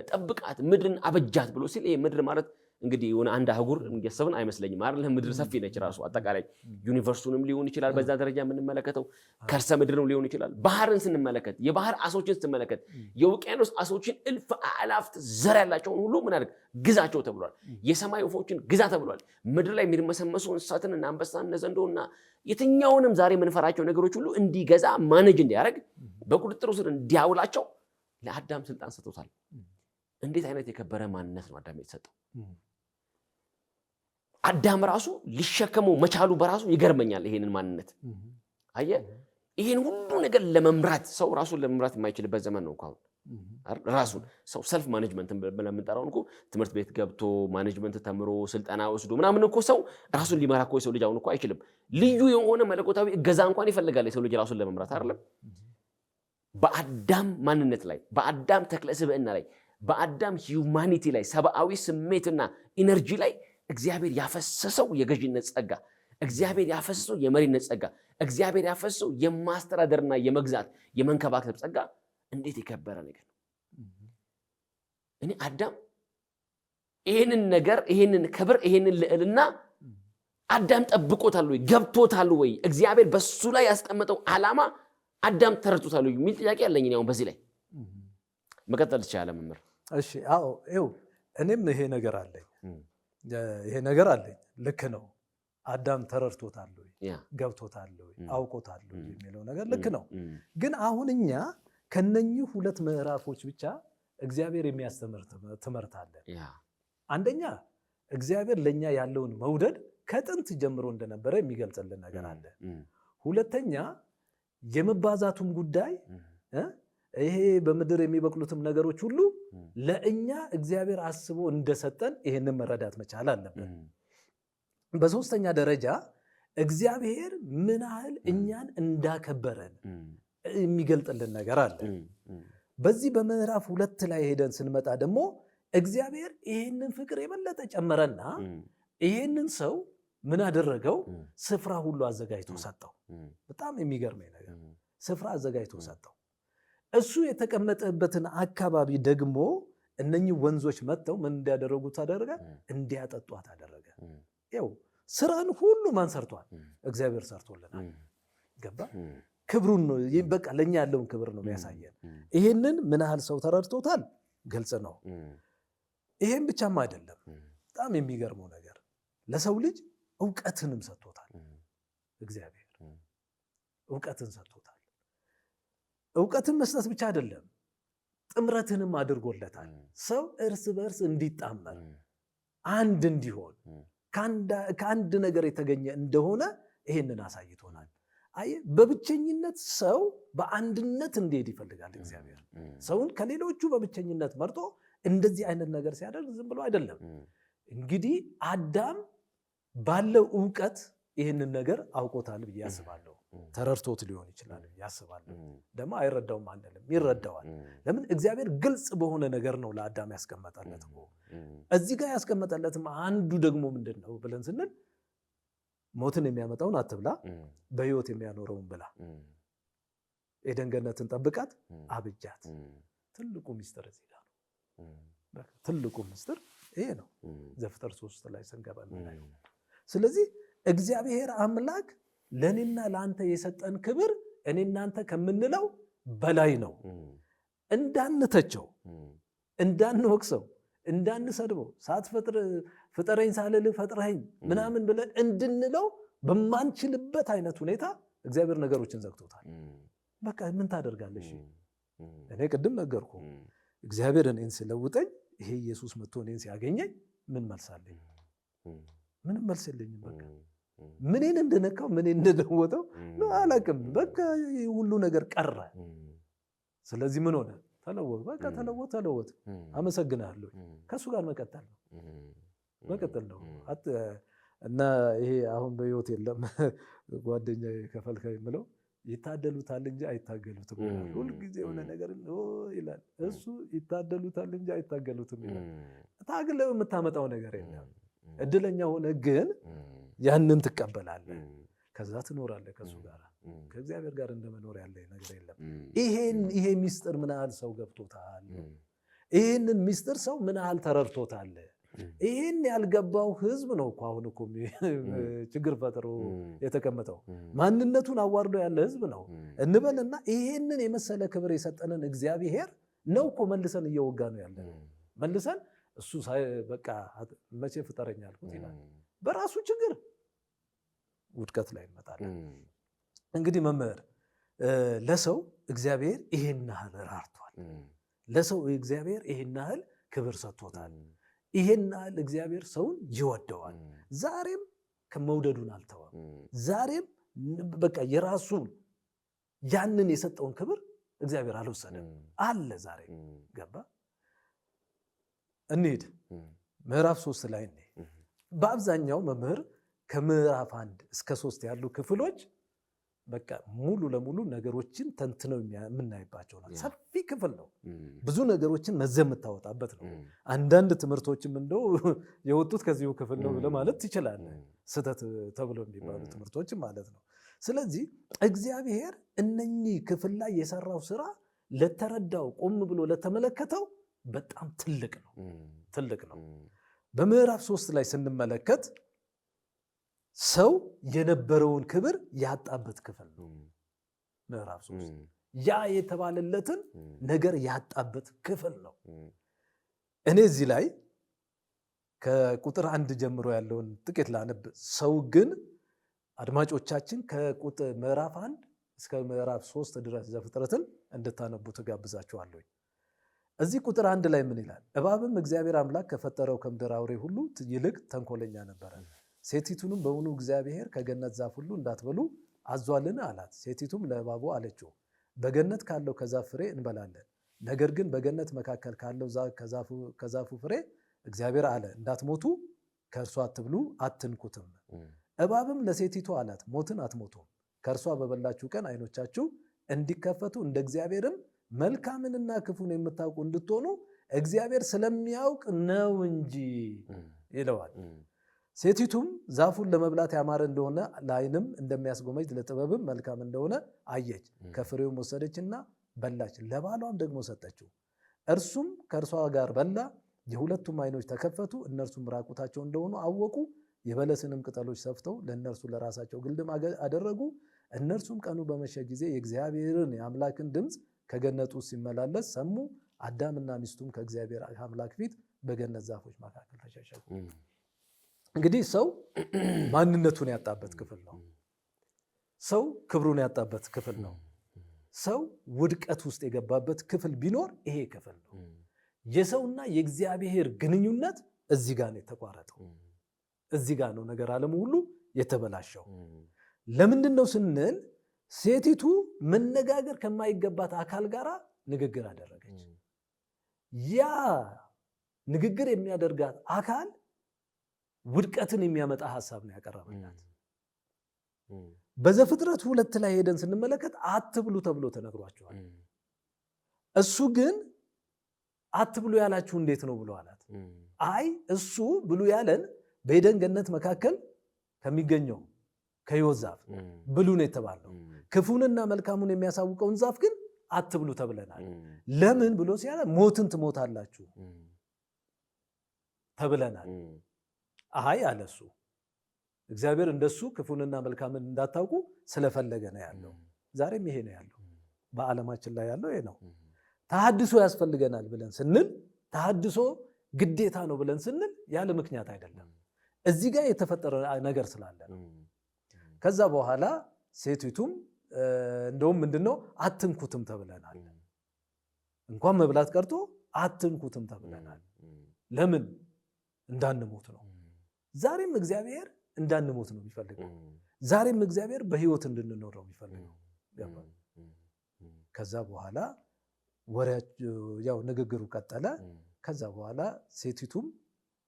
ጠብቃት ምድርን አበጃት ብሎ ሲል ይሄ ምድር ማለት እንግዲህ የሆነ አንድ አህጉር እያሰብን አይመስለኝም አይደል? ምድር ሰፊ ነች ራሱ አጠቃላይ ዩኒቨርሱንም ሊሆን ይችላል በዛ ደረጃ የምንመለከተው፣ ከርሰ ምድርንም ሊሆን ይችላል። ባህርን ስንመለከት የባህር አሶችን ስትመለከት የውቅያኖስ አሶችን እልፍ አላፍት ዘር ያላቸውን ሁሉ ምን አድርግ ግዛቸው ተብሏል። የሰማይ ወፎችን ግዛ ተብሏል። ምድር ላይ የሚርመሰመሱ እንስሳትን እና አንበሳን እና ዘንዶና የትኛውንም ዛሬ የምንፈራቸው ነገሮች ሁሉ እንዲገዛ ማኔጅ እንዲያደርግ በቁጥጥሩ ስር እንዲያውላቸው ለአዳም ስልጣን ሰጥቶታል። እንዴት አይነት የከበረ ማንነት ነው አዳም የተሰጠው! አዳም ራሱ ሊሸከመው መቻሉ በራሱ ይገርመኛል። ይሄንን ማንነት አየህ፣ ይሄን ሁሉ ነገር ለመምራት ሰው ራሱን ለመምራት የማይችልበት ዘመን ነው እንኳን ራሱን ሰው ሰልፍ ማኔጅመንት ብለን የምንጠራው እኮ ትምህርት ቤት ገብቶ ማኔጅመንት ተምሮ ስልጠና ወስዶ ምናምን እኮ ሰው ራሱን ሊመራ እኮ የሰው ልጅ አሁን እኮ አይችልም። ልዩ የሆነ መለኮታዊ እገዛ እንኳን ይፈልጋል የሰው ልጅ ራሱን ለመምራት አይደለም። በአዳም ማንነት ላይ በአዳም ተክለ ስብዕና ላይ በአዳም ሂዩማኒቲ ላይ ሰብአዊ ስሜትና ኢነርጂ ላይ እግዚአብሔር ያፈሰሰው የገዥነት ጸጋ፣ እግዚአብሔር ያፈሰሰው የመሪነት ጸጋ፣ እግዚአብሔር ያፈሰሰው የማስተዳደርና የመግዛት የመንከባከብ ጸጋ እንዴት የከበረ ነገር ነው! እኔ አዳም ይሄንን ነገር ይሄንን ክብር ይሄንን ልዕልና አዳም ጠብቆታል ወይ? ገብቶታል ወይ? እግዚአብሔር በሱ ላይ ያስቀመጠው ዓላማ አዳም ተረድቶታል ወይ የሚል ጥያቄ አለኝ። አሁን በዚህ ላይ መቀጠል ትችላለህ መምህር። እሺ፣ አዎ፣ ይኸው እኔም ይሄ ነገር አለኝ። ልክ ነው። አዳም ተረድቶታል ወይ? ገብቶታል ወይ? አውቆታል ወይ የሚለው ነገር ልክ ነው። ግን አሁን እኛ ከነኚህ ሁለት ምዕራፎች ብቻ እግዚአብሔር የሚያስተምር ትምህርት አለ። አንደኛ እግዚአብሔር ለኛ ያለውን መውደድ ከጥንት ጀምሮ እንደነበረ የሚገልጽልን ነገር አለ። ሁለተኛ የመባዛቱም ጉዳይ ይሄ በምድር የሚበቅሉትም ነገሮች ሁሉ ለእኛ እግዚአብሔር አስቦ እንደሰጠን ይሄንን መረዳት መቻል አለብን። በሶስተኛ ደረጃ እግዚአብሔር ምን ያህል እኛን እንዳከበረን የሚገልጥልን ነገር አለ። በዚህ በምዕራፍ 2 ላይ ሄደን ስንመጣ ደግሞ እግዚአብሔር ይሄንን ፍቅር የበለጠ ጨመረና ይሄንን ሰው ምን አደረገው? ስፍራ ሁሉ አዘጋጅቶ ሰጠው። በጣም የሚገርመኝ ነገር ስፍራ አዘጋጅቶ ሰጠው። እሱ የተቀመጠበትን አካባቢ ደግሞ እነኚህ ወንዞች መጥተው ምን እንዲያደረጉት አደረገ? እንዲያጠጧት አደረገ። ይኸው ስራን ሁሉ ማን ሰርቷል? እግዚአብሔር ሰርቶልናል። ገባ? ክብሩን ነው በቃ ለኛ ያለውን ክብር ነው የሚያሳየን። ይሄንን ምን ያህል ሰው ተረድቶታል? ግልጽ ነው። ይሄን ብቻም አይደለም። በጣም የሚገርመው ነገር ለሰው ልጅ ዕውቀትንም ሰጥቶታል። እግዚአብሔር ዕውቀትን ሰጥቶታል። ዕውቀትን መስጠት ብቻ አይደለም፣ ጥምረትንም አድርጎለታል። ሰው እርስ በርስ እንዲጣመር አንድ እንዲሆን ከአንድ ነገር የተገኘ እንደሆነ ይሄንን አሳይቶናል። አየ በብቸኝነት ሰው በአንድነት እንዲሄድ ይፈልጋል እግዚአብሔር። ሰውን ከሌሎቹ በብቸኝነት መርጦ እንደዚህ አይነት ነገር ሲያደርግ ዝም ብሎ አይደለም። እንግዲህ አዳም ባለው ዕውቀት ይህንን ነገር አውቆታል ብዬ አስባለሁ። ተረድቶት ሊሆን ይችላል ብዬ አስባለሁ። ደግሞ አይረዳውም አንልም፣ ይረዳዋል። ለምን? እግዚአብሔር ግልጽ በሆነ ነገር ነው ለአዳም ያስቀመጠለት። እዚህ ጋር ያስቀመጠለትም አንዱ ደግሞ ምንድን ነው ብለን ስንል ሞትን የሚያመጣውን አትብላ፣ በሕይወት የሚያኖረውን ብላ፣ ኤደን ገነትን ጠብቃት፣ አብጃት። ትልቁ ሚስጥር እዚህ ጋር ነው። ትልቁ ሚስጥር ይሄ ነው። ዘፍጥረት 3 ላይ ስንገባ የምናየው። ስለዚህ እግዚአብሔር አምላክ ለእኔና ለአንተ የሰጠን ክብር እኔ እናንተ ከምንለው በላይ ነው። እንዳንተቸው፣ እንዳንወቅሰው፣ እንዳንሰድበው ሳትፈጥር ፍጠረኝ ሳልልህ ፈጥረኸኝ ምናምን ብለን እንድንለው በማንችልበት አይነት ሁኔታ እግዚአብሔር ነገሮችን ዘግቶታል። በቃ ምን ታደርጋለሽ? እኔ ቅድም ነገርኩ። እግዚአብሔር እኔን ሲለውጠኝ፣ ይሄ ኢየሱስ መጥቶ እኔን ሲያገኘኝ ምን መልሳለኝ? ምንም መልስ የለኝም። በቃ ምንን እንደነካው ምንን እንደለወጠው አላውቅም። በቃ ሁሉ ነገር ቀረ። ስለዚህ ምን ሆነ? ተለወጥ። በቃ ተለወጥ። አመሰግናለሁ። ከእሱ ጋር መቀጠል ነው። እና ይሄ አሁን በሕይወት የለም። ጓደኛ ከፈልካ የምለው ይታደሉታል እንጂ አይታገሉትም ይላል። ሁልጊዜ የሆነ ነገር ይላል እሱ። ይታደሉታል እንጂ አይታገሉትም ይላል። ታግለው የምታመጣው ነገር የለም። እድለኛ ሆነ ግን ያንን ትቀበላለህ። ከዛ ትኖራለህ ከእሱ ጋር። ከእግዚአብሔር ጋር እንደመኖር ያለ ነገር የለም። ይሄ ሚስጥር ምን ያህል ሰው ገብቶታል? ይህንን ሚስጥር ሰው ምን ያህል ተረድቶታል? ይህን ያልገባው ህዝብ ነው እኮ አሁን እኮ ችግር ፈጥሮ የተቀመጠው። ማንነቱን አዋርዶ ያለ ህዝብ ነው እንበልና ይሄንን የመሰለ ክብር የሰጠንን እግዚአብሔር ነው እኮ መልሰን እየወጋ ነው ያለ። መልሰን እሱ በቃ መቼ ፍጠረኝ አልኩት ይላል። በራሱ ችግር ውድቀት ላይ እንመጣለን። እንግዲህ መምህር ለሰው እግዚአብሔር ይሄን ያህል ራርቷል። ለሰው እግዚአብሔር ይሄን ያህል ክብር ሰጥቶታል። ይሄን ያህል እግዚአብሔር ሰውን ይወደዋል። ዛሬም ከመውደዱን አልተወም። ዛሬም በቃ የራሱን ያንን የሰጠውን ክብር እግዚአብሔር አልወሰደም አለ። ዛሬ ገባ። እንሂድ ምዕራፍ 3 ላይ እንሂድ። በአብዛኛው መምህር ከምዕራፍ 1 እስከ 3 ያሉ ክፍሎች በቃ ሙሉ ለሙሉ ነገሮችን ተንትነው የምናይባቸው ናቸው። ሰፊ ክፍል ነው። ብዙ ነገሮችን መዘን የምታወጣበት ነው። አንዳንድ ትምህርቶችም እንደው የወጡት ከዚሁ ክፍል ነው ብለህ ማለት ትችላለህ። ስህተት ተብሎ የሚባሉ ትምህርቶችም ማለት ነው። ስለዚህ እግዚአብሔር እነኚህ ክፍል ላይ የሰራው ስራ ለተረዳው ቆም ብሎ ለተመለከተው በጣም ትልቅ ነው። በምዕራፍ 3 ላይ ስንመለከት ሰው የነበረውን ክብር ያጣበት ክፍል ነው። ምዕራፍ 3 ያ የተባለለትን ነገር ያጣበት ክፍል ነው። እኔ እዚህ ላይ ከቁጥር 1 ጀምሮ ያለውን ጥቂት ላነብ። ሰው ግን አድማጮቻችን ከቁጥር ምዕራፍ 1 እስከ ምዕራፍ 3 ድረስ ዘፍጥረትን እንድታነቡ ትጋብዛችኋለሁ። እዚህ ቁጥር 1 ላይ ምን ይላል? እባብም እግዚአብሔር አምላክ ከፈጠረው ከምድር አውሬ ሁሉ ይልቅ ተንኮለኛ ነበረ። ሴቲቱንም በውኑ እግዚአብሔር ከገነት ዛፍ ሁሉ እንዳትበሉ አዟልን አላት። ሴቲቱም ለእባቡ አለችው፣ በገነት ካለው ከዛፍ ፍሬ እንበላለን። ነገር ግን በገነት መካከል ካለው ከዛፉ ፍሬ እግዚአብሔር አለ እንዳትሞቱ ከእርሷ አትብሉ፣ አትንኩትም። እባብም ለሴቲቱ አላት፣ ሞትን አትሞቱም። ከእርሷ በበላችሁ ቀን ዓይኖቻችሁ እንዲከፈቱ እንደ እግዚአብሔርም መልካምንና ክፉን የምታውቁ እንድትሆኑ እግዚአብሔር ስለሚያውቅ ነው እንጂ ይለዋል። ሴቲቱም ዛፉን ለመብላት ያማረ እንደሆነ ለዓይንም እንደሚያስጎመጅ ለጥበብም መልካም እንደሆነ አየች። ከፍሬውም ወሰደችና በላች፣ ለባሏም ደግሞ ሰጠችው። እርሱም ከእርሷ ጋር በላ። የሁለቱም ዓይኖች ተከፈቱ፣ እነርሱም ራቁታቸው እንደሆኑ አወቁ። የበለስንም ቅጠሎች ሰፍተው ለእነርሱ ለራሳቸው ግልድም አደረጉ። እነርሱም ቀኑ በመሸ ጊዜ የእግዚአብሔርን የአምላክን ድምፅ ከገነት ውስጥ ሲመላለስ ሰሙ። አዳምና ሚስቱም ከእግዚአብሔር አምላክ ፊት በገነት ዛፎች መካከል ተሸሸጉ። እንግዲህ ሰው ማንነቱን ያጣበት ክፍል ነው። ሰው ክብሩን ያጣበት ክፍል ነው። ሰው ውድቀት ውስጥ የገባበት ክፍል ቢኖር ይሄ ክፍል ነው። የሰውና የእግዚአብሔር ግንኙነት እዚህ ጋር ነው የተቋረጠው። እዚህ ጋር ነው ነገር ዓለሙ ሁሉ የተበላሸው። ለምንድን ነው ስንል ሴቲቱ መነጋገር ከማይገባት አካል ጋር ንግግር አደረገች። ያ ንግግር የሚያደርጋት አካል ውድቀትን የሚያመጣ ሐሳብ ነው ያቀረበላት። በዘፍጥረት 2 ላይ ሄደን ስንመለከት አትብሉ ተብሎ ተነግሯቸዋል። እሱ ግን አትብሉ ያላችሁ እንዴት ነው ብሎ አላት። አይ እሱ ብሉ ያለን በኤደን ገነት መካከል ከሚገኘው ከሕይወት ዛፍ ብሉ ነው የተባለው። ክፉንና መልካሙን የሚያሳውቀውን ዛፍ ግን አትብሉ ተብለናል። ለምን ብሎ ሲያለ ሞትን ትሞታላችሁ ተብለናል። አይ አለ እሱ። እግዚአብሔር እንደሱ ክፉንና መልካምን እንዳታውቁ ስለፈለገ ነው ያለው። ዛሬም ይሄ ነው ያለው። በዓለማችን ላይ ያለው ይሄ ነው። ተሐድሶ ያስፈልገናል ብለን ስንል፣ ተሐድሶ ግዴታ ነው ብለን ስንል ያለ ምክንያት አይደለም። እዚህ ጋር የተፈጠረ ነገር ስላለ ነው። ከዛ በኋላ ሴቲቱም እንደውም ምንድነው አትንኩትም ተብለናል። እንኳን መብላት ቀርቶ አትንኩትም ተብለናል። ለምን? እንዳንሞት ነው። ዛሬም እግዚአብሔር እንዳንሞት ነው የሚፈልገው። ዛሬም እግዚአብሔር በሕይወት እንድንኖር ነው የሚፈልገው። ከዛ በኋላ ያው ንግግሩ ቀጠለ። ከዛ በኋላ ሴቲቱም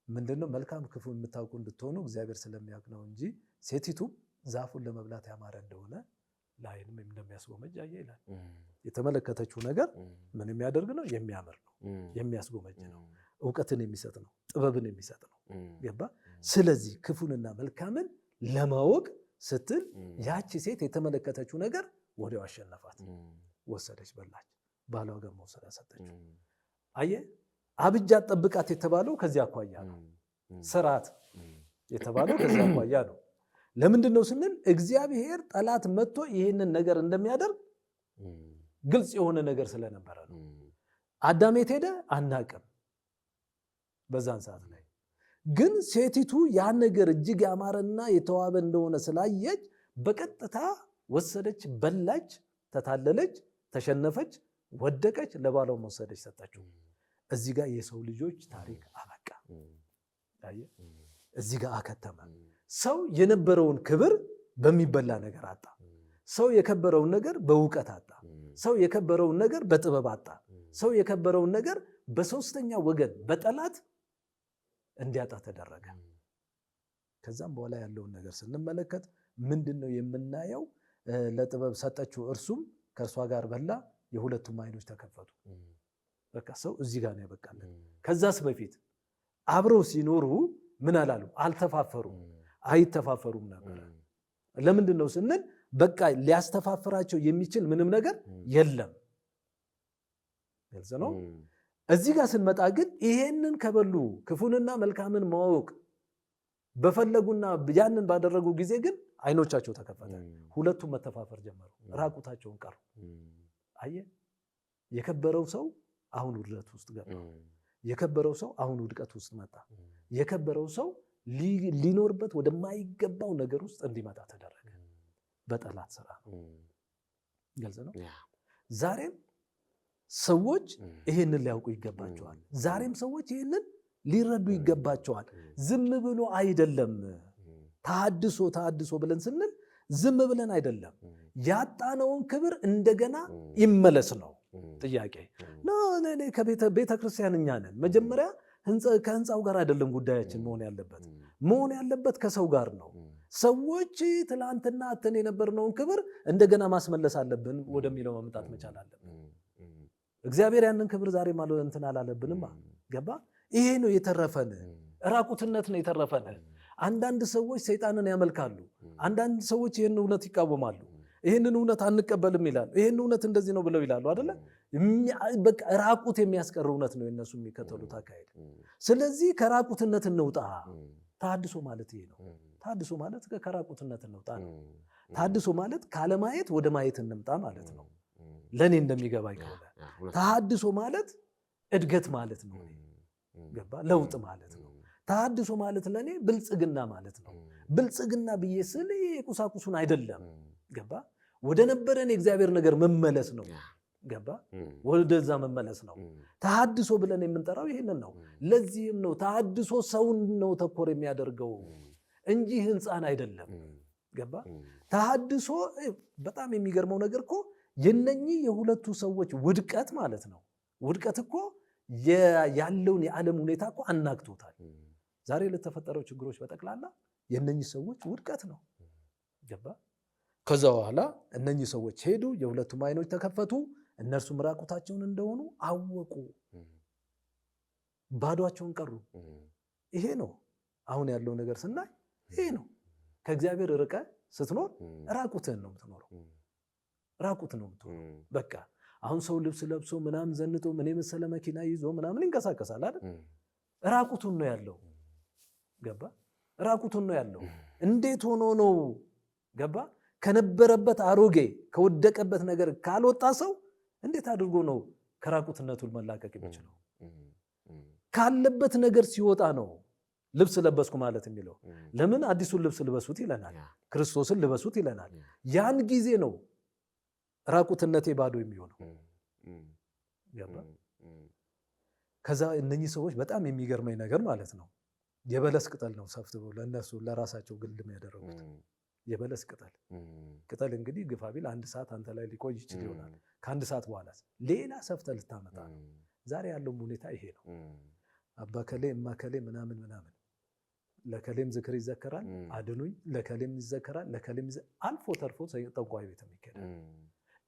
ምንድነው መልካም ክፉ የምታውቁ እንድትሆኑ እግዚአብሔር ስለሚያውቅ ነው እንጂ ሴቲቱም ዛፉን ለመብላት ያማረ እንደሆነ ለዓይንም እንደሚያስጎመጅ አየ ይላል። የተመለከተችው ነገር ምን የሚያደርግ ነው? የሚያምር ነው፣ የሚያስጎመጅ ነው፣ እውቀትን የሚሰጥ ነው፣ ጥበብን የሚሰጥ ነው። ገባ? ስለዚህ ክፉንና መልካምን ለማወቅ ስትል ያቺ ሴት የተመለከተችው ነገር ወዲያው አሸነፋት። ወሰደች፣ በላች፣ ባሏ ጋር መውሰድ ሰጠችው። አየ አብጃት ጠብቃት የተባለው ከዚህ አኳያ ነው። ስርዓት የተባለው ከዚህ አኳያ ነው። ለምንድን ነው ስንል እግዚአብሔር ጠላት መጥቶ ይህንን ነገር እንደሚያደርግ ግልጽ የሆነ ነገር ስለነበረ ነው። አዳም የት ሄደ አናቅም። በዛን ሰዓት ላይ ግን ሴቲቱ ያን ነገር እጅግ ያማረና የተዋበ እንደሆነ ስላየች በቀጥታ ወሰደች፣ በላች፣ ተታለለች፣ ተሸነፈች፣ ወደቀች፣ ለባሏ ወሰደች፣ ሰጠችው። እዚህ ጋር የሰው ልጆች ታሪክ አበቃ። እዚህ ጋር አከተመ። ሰው የነበረውን ክብር በሚበላ ነገር አጣ። ሰው የከበረውን ነገር በእውቀት አጣ። ሰው የከበረውን ነገር በጥበብ አጣ። ሰው የከበረውን ነገር በሶስተኛ ወገን በጠላት እንዲያጣ ተደረገ። ከዛም በኋላ ያለውን ነገር ስንመለከት ምንድነው የምናየው? ለጥበብ ሰጠችው፣ እርሱም ከእርሷ ጋር በላ፣ የሁለቱም ዓይኖች ተከፈቱ። በቃ ሰው እዚህ ጋር ነው ያበቃለን። ከዛስ በፊት አብረው ሲኖሩ ምን አላሉ? አልተፋፈሩም፣ አይተፋፈሩም ነበር። ለምንድን ነው ስንል በቃ ሊያስተፋፍራቸው የሚችል ምንም ነገር የለም። ግልጽ ነው። እዚህ ጋር ስንመጣ ግን ይሄንን ከበሉ ክፉንና መልካምን ማወቅ በፈለጉና ያንን ባደረጉ ጊዜ ግን ዓይኖቻቸው ተከፈተ። ሁለቱም መተፋፈር ጀመሩ፣ ራቁታቸውን ቀሩ። አየ የከበረው ሰው አሁን ውድቀት ውስጥ ገባ። የከበረው ሰው አሁን ውድቀት ውስጥ መጣ። የከበረው ሰው ሊኖርበት ወደማይገባው ነገር ውስጥ እንዲመጣ ተደረገ በጠላት ስራ። ግልጽ ነው። ዛሬም ሰዎች ይሄንን ሊያውቁ ይገባቸዋል። ዛሬም ሰዎች ይሄንን ሊረዱ ይገባቸዋል። ዝም ብሎ አይደለም ተሐድሶ ብለን ስንል ዝም ብለን አይደለም። ያጣነውን ክብር እንደገና ይመለስ ነው ጥያቄ። ቤተ ክርስቲያን እኛ ነን። መጀመሪያ ከህንፃው ጋር አይደለም ጉዳያችን መሆን ያለበት ከሰው ጋር ነው። ሰዎች ትላንትና አተን የነበርነውን ክብር እንደገና ማስመለስ አለብን ወደሚለው መምጣት መቻል አለብን። እግዚአብሔር ያንን ክብር ዛሬ ማለት እንትን አላለብንማ። ገባ? ይሄ ነው የተረፈን፣ ራቁትነት ነው የተረፈን። አንዳንድ ሰዎች ሰይጣንን ያመልካሉ። አንዳንድ ሰዎች ይህን እውነት ይቃወማሉ። ይህንን እውነት አንቀበልም ይላሉ። ይህን እውነት እንደዚህ ነው ብለው ይላሉ አይደለ? በቃ ራቁት የሚያስቀር እውነት ነው የነሱ የሚከተሉት አካሄድ። ስለዚህ ከራቁትነት እንውጣ። ተሐድሶ ማለት ይሄ ነው። ተሐድሶ ማለት ከራቁትነት እንውጣ ነው። ተሐድሶ ማለት ካለማየት ወደ ማየት እንምጣ ማለት ነው። ለእኔ እንደሚገባኝ ከሆነ ተሐድሶ ማለት እድገት ማለት ነው። ገባ? ለውጥ ማለት ነው። ተሐድሶ ማለት ለእኔ ብልጽግና ማለት ነው። ብልጽግና ብዬ ስል የቁሳቁሱን አይደለም። ገባ? ወደ ነበረን የእግዚአብሔር ነገር መመለስ ነው። ገባ? ወደዛ መመለስ ነው። ተሐድሶ ብለን የምንጠራው ይሄንን ነው። ለዚህም ነው ተሐድሶ ሰውን ነው ተኮር የሚያደርገው እንጂ ህንፃን አይደለም። ገባ? ተሐድሶ በጣም የሚገርመው ነገር እኮ የነኚህ የሁለቱ ሰዎች ውድቀት ማለት ነው። ውድቀት እኮ ያለውን የዓለም ሁኔታ እኮ አናግቶታል። ዛሬ ለተፈጠረው ችግሮች በጠቅላላ የነኚህ ሰዎች ውድቀት ነው። ገባ? ከዛ በኋላ እነኚህ ሰዎች ሄዱ፣ የሁለቱም አይኖች ተከፈቱ፣ እነርሱም ራቁታቸውን እንደሆኑ አወቁ፣ ባዷቸውን ቀሩ። ይሄ ነው አሁን ያለው ነገር ስናይ፣ ይሄ ነው። ከእግዚአብሔር ርቀ ስትኖር ራቁትህን ነው የምትኖረው። ራቁት ነው የምትኖረው። በቃ አሁን ሰው ልብስ ለብሶ ምናምን ዘንጦ ምን የመሰለ መኪና ይዞ ምናምን ይንቀሳቀሳል አይደል? ራቁቱን ነው ያለው። ገባ? ራቁቱን ነው ያለው። እንዴት ሆኖ ነው? ገባ? ከነበረበት አሮጌ ከወደቀበት ነገር ካልወጣ ሰው እንዴት አድርጎ ነው ከራቁትነቱ መላቀቅ የሚችለው? ካለበት ነገር ሲወጣ ነው ልብስ ለበስኩ ማለት የሚለው። ለምን አዲሱን ልብስ ልበሱት ይለናል፣ ክርስቶስን ልበሱት ይለናል። ያን ጊዜ ነው ራቁትነቴ ባዶ የሚሆነው። ገባ? ከዛ እነኚህ ሰዎች በጣም የሚገርመኝ ነገር ማለት ነው የበለስ ቅጠል ነው ሰፍተው ለነሱ ለራሳቸው ግልም ያደረጉት። የበለስ ቅጠል እንግዲህ ግፋ ቢል 1 ሰዓት አንተ ላይ ሊቆይ ይችል ይሆናል። ከ1 ሰዓት በኋላ ሌላ ሰፍተ ልታመጣ ነው። ዛሬ ያለው ሁኔታ ይሄ ነው። አባከሌ እማከሌ ምናምን ለከሌም ዝክር ይዘከራል፣ አድኑኝ፣ ለከሌም ይዘከራል፣ ለከሌም አልፎ ተርፎ ጠንቋይ ቤት ይካሄዳል።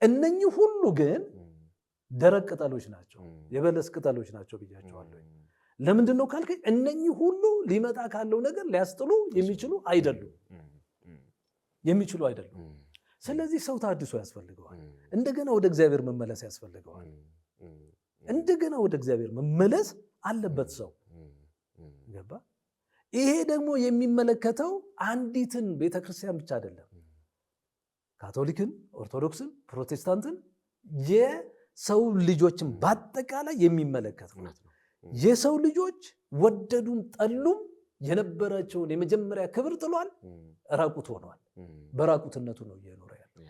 እነኚህ ሁሉ ግን ደረቅ ቅጠሎች ናቸው፣ የበለስ ቅጠሎች ናቸው ብያቸዋለሁ። ለምንድን ነው ካልከኝ እነኚህ ሁሉ ሊመጣ ካለው ነገር ሊያስጥሉ የሚችሉ አይደሉም። ስለዚህ ሰው ተሐድሶ ያስፈልገዋል። እንደገና ወደ እግዚአብሔር መመለስ ያስፈልገዋል። እንደገና ወደ እግዚአብሔር መመለስ አለበት ሰው። ገባ? ይሄ ደግሞ የሚመለከተው አንዲትን ቤተክርስቲያን ብቻ አይደለም። ካቶሊክን፣ ኦርቶዶክስን፣ ፕሮቴስታንትን፣ የሰው ልጆችን በአጠቃላይ የሚመለከት ነው። የሰው ልጆች ወደዱም ጠሉም የነበራቸውን የመጀመሪያ ክብር ጥሏል፣ ራቁት ሆኗል። በራቁትነቱ ነው እየኖረ ያለው።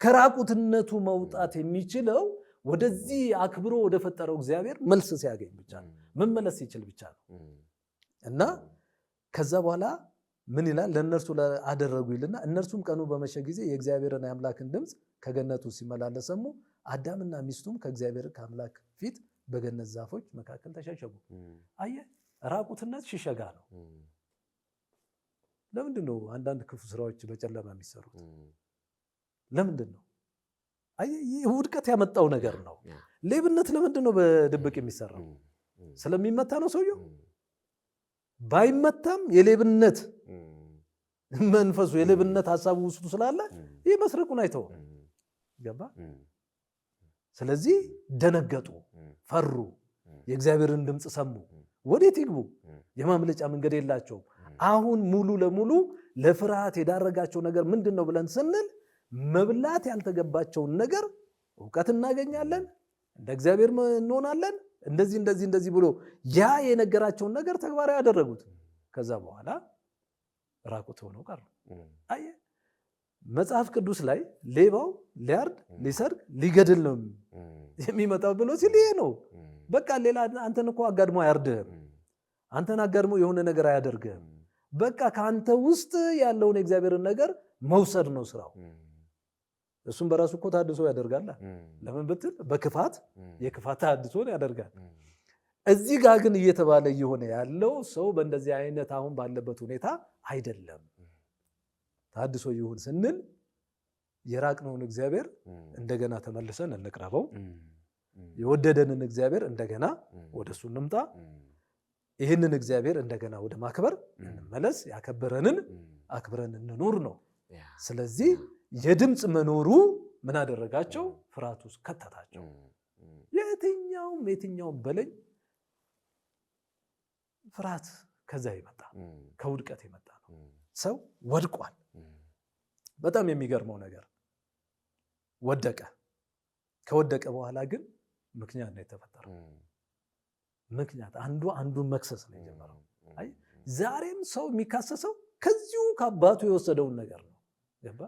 ከራቁትነቱ መውጣት የሚችለው ወደዚህ አክብሮ ወደ ፈጠረው እግዚአብሔር መልስ ሲያገኝ ብቻ ነው፣ መመለስ ሲችል ብቻ ነው። እና ከዛ በኋላ ምን ይላል? ለእነርሱ አደረጉ ይልና እነርሱም ቀኑ በመሸ ጊዜ የእግዚአብሔርን የአምላክን ድምፅ ከገነቱ ሲመላለስ ሰሙ። አዳምና ሚስቱም ከእግዚአብሔር ከአምላክ ፊት በገነት ዛፎች መካከል ተሸሸጉ። አየህ፣ ራቁትነት ሽሸጋ ነው። ለምንድን ነው አንዳንድ ክፉ ስራዎች በጨለማ የሚሰሩት? ለምንድን ነው? አየህ፣ ይህ ውድቀት ያመጣው ነገር ነው። ሌብነት ለምንድን ነው በድብቅ የሚሰራው? ስለሚመታ ነው ሰውየው። ባይመታም የሌብነት መንፈሱ የሌብነት ሀሳቡ ውስጡ ስላለ ይህ መስረቁን አይተውም። ገባ? ስለዚህ ደነገጡ፣ ፈሩ፣ የእግዚአብሔርን ድምፅ ሰሙ። ወዴት ይግቡ? የማምለጫ መንገድ የላቸውም። አሁን ሙሉ ለሙሉ ለፍርሃት የዳረጋቸው ነገር ምንድን ነው ብለን ስንል መብላት ያልተገባቸውን ነገር እውቀት እናገኛለን፣ እንደ እግዚአብሔር እንሆናለን፣ እንደዚህ ብሎ ያ የነገራቸውን ነገር ተግባራዊ ያደረጉት። ከዛ በኋላ ራቁት ሆነው ቀሩ። አየህ፣ መጽሐፍ ቅዱስ ላይ ሌባው ሊያርድ፣ ሊሰርቅ፣ ሊገድል ነው የሚመጣው ብሎ ሲል ይሄ ነው። በቃ ሌላ አንተን እኮ አጋድሞ አያርድህም። አንተን አጋድሞ የሆነ ነገር አያደርግህም። በቃ ከአንተ ውስጥ ያለውን የእግዚአብሔርን ነገር መውሰድ ነው ስራው። እሱም በራሱ እኮ ተሐድሶ ያደርጋል። ለምን ብትል በክፋት የክፋት ተሐድሶን ያደርጋል። እዚህ ጋር ግን እየተባለ እየሆነ ያለው ሰው በእንደዚህ አይነት አሁን ባለበት ሁኔታ አይደለም። ተሐድሶ ይሁን ስንል የራቅነውን እግዚአብሔር እንደገና ተመልሰን እንቅረበው። የወደደንን እግዚአብሔር እንደገና ወደሱ እንምጣ። ይህንን እግዚአብሔር እንደገና ወደ ማክበር እንመለስ። ያከበረንን አክብረን እንኑር ነው። ስለዚህ የድምፅ መኖሩ ምን አደረጋቸው? ፍርሃት ውስጥ ከተታቸው። የትኛውም በለኝ ፍርሃት ከዛ ይመጣ ከውድቀት የመጣ ነው። ሰው ወድቋል። በጣም የሚገርመው ነገር ወደቀ። ከወደቀ በኋላ ግን ምክንያት ነው የተፈጠረው። ምክንያት አንዱን መክሰስ ነው የጀመረው። አይ ዛሬም ሰው የሚካሰሰው ከዚሁ ከአባቱ የወሰደውን ነገር ነው። ገባ?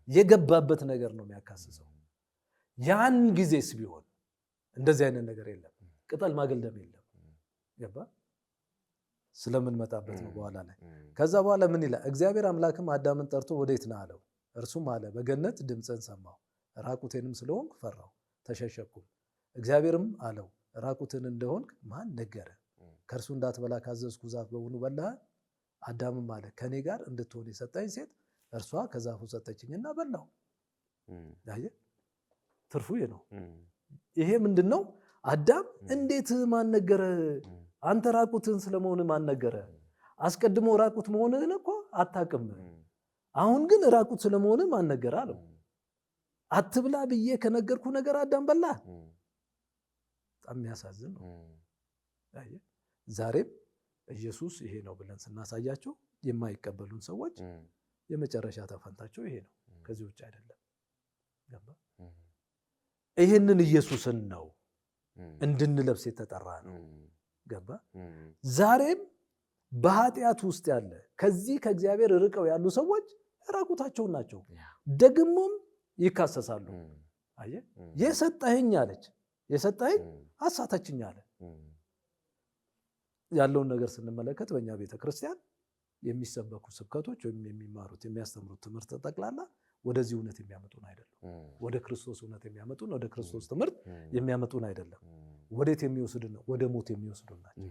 የገባበት ነገር ነው የሚያካስሰው። ያን ጊዜስ ቢሆን እንደዚህ አይነት ነገር የለም። ቅጠል ማገልደም የለም። ገባ? ስለምንመጣበት ነው በኋላ ላይ። ከዛ በኋላ ምን ይላል? እግዚአብሔር አምላክም አዳምን ጠርቶ ወዴት ነህ አለው። እርሱም አለ በገነት ድምፅን ሰማሁ፣ ራቁቴንም ስለሆንኩ ፈራሁ ተሸሸኩም። እግዚአብሔርም አለው ራቁትን እንደሆንክ ማን ነገረ? ከእርሱ እንዳትበላ ካዘዝኩ ዛፍ በውኑ በላህ? አዳምም አለ ከኔ ጋር እንድትሆን የሰጠኝ ሴት እርሷ ከዛፉ ሰጠችኝና በላሁ። አየህ፣ ትርፉ ነው። ይሄ ምንድነው? አዳም እንዴት ማን ነገረ? አንተ ራቁትን ስለመሆን ማን ነገረ? አስቀድሞ ራቁት መሆንህን እኮ አታውቅም። አሁን ግን ራቁት ስለመሆን ማን ነገረ አለው። አትብላ ብዬ ከነገርኩ ነገር አዳም በላ። በጣም የሚያሳዝን ነው። ዛሬም ኢየሱስ ይሄ ነው ብለን ስናሳያቸው የማይቀበሉን ሰዎች የመጨረሻ ተፈንታቸው ይሄ ነው፣ ከዚህ ውጭ አይደለም። ገባ? ይሄንን ኢየሱስን ነው እንድንለብስ የተጠራ ነው። ገባ? ዛሬም በኃጢአት ውስጥ ያለ ከዚህ ከእግዚአብሔር ርቀው ያሉ ሰዎች ራቁታቸውን ናቸው። ደግሞም ይካሰሳሉ። አየህ፣ የሰጠኸኝ አለች፣ የሰጠኸኝ አሳተችኝ አለ። ያለውን ነገር ስንመለከት በእኛ ቤተክርስቲያን የሚሰበኩ ስብከቶች ወይም የሚማሩት የሚያስተምሩት ትምህርት ጠቅላላ ወደዚህ እውነት የሚያመጡን አይደለም። ወደ ክርስቶስ እውነት የሚያመጡን፣ ወደ ክርስቶስ ትምህርት የሚያመጡን አይደለም። ወዴት የሚወስዱን ነው? ወደ ሞት የሚወስዱን ናቸው።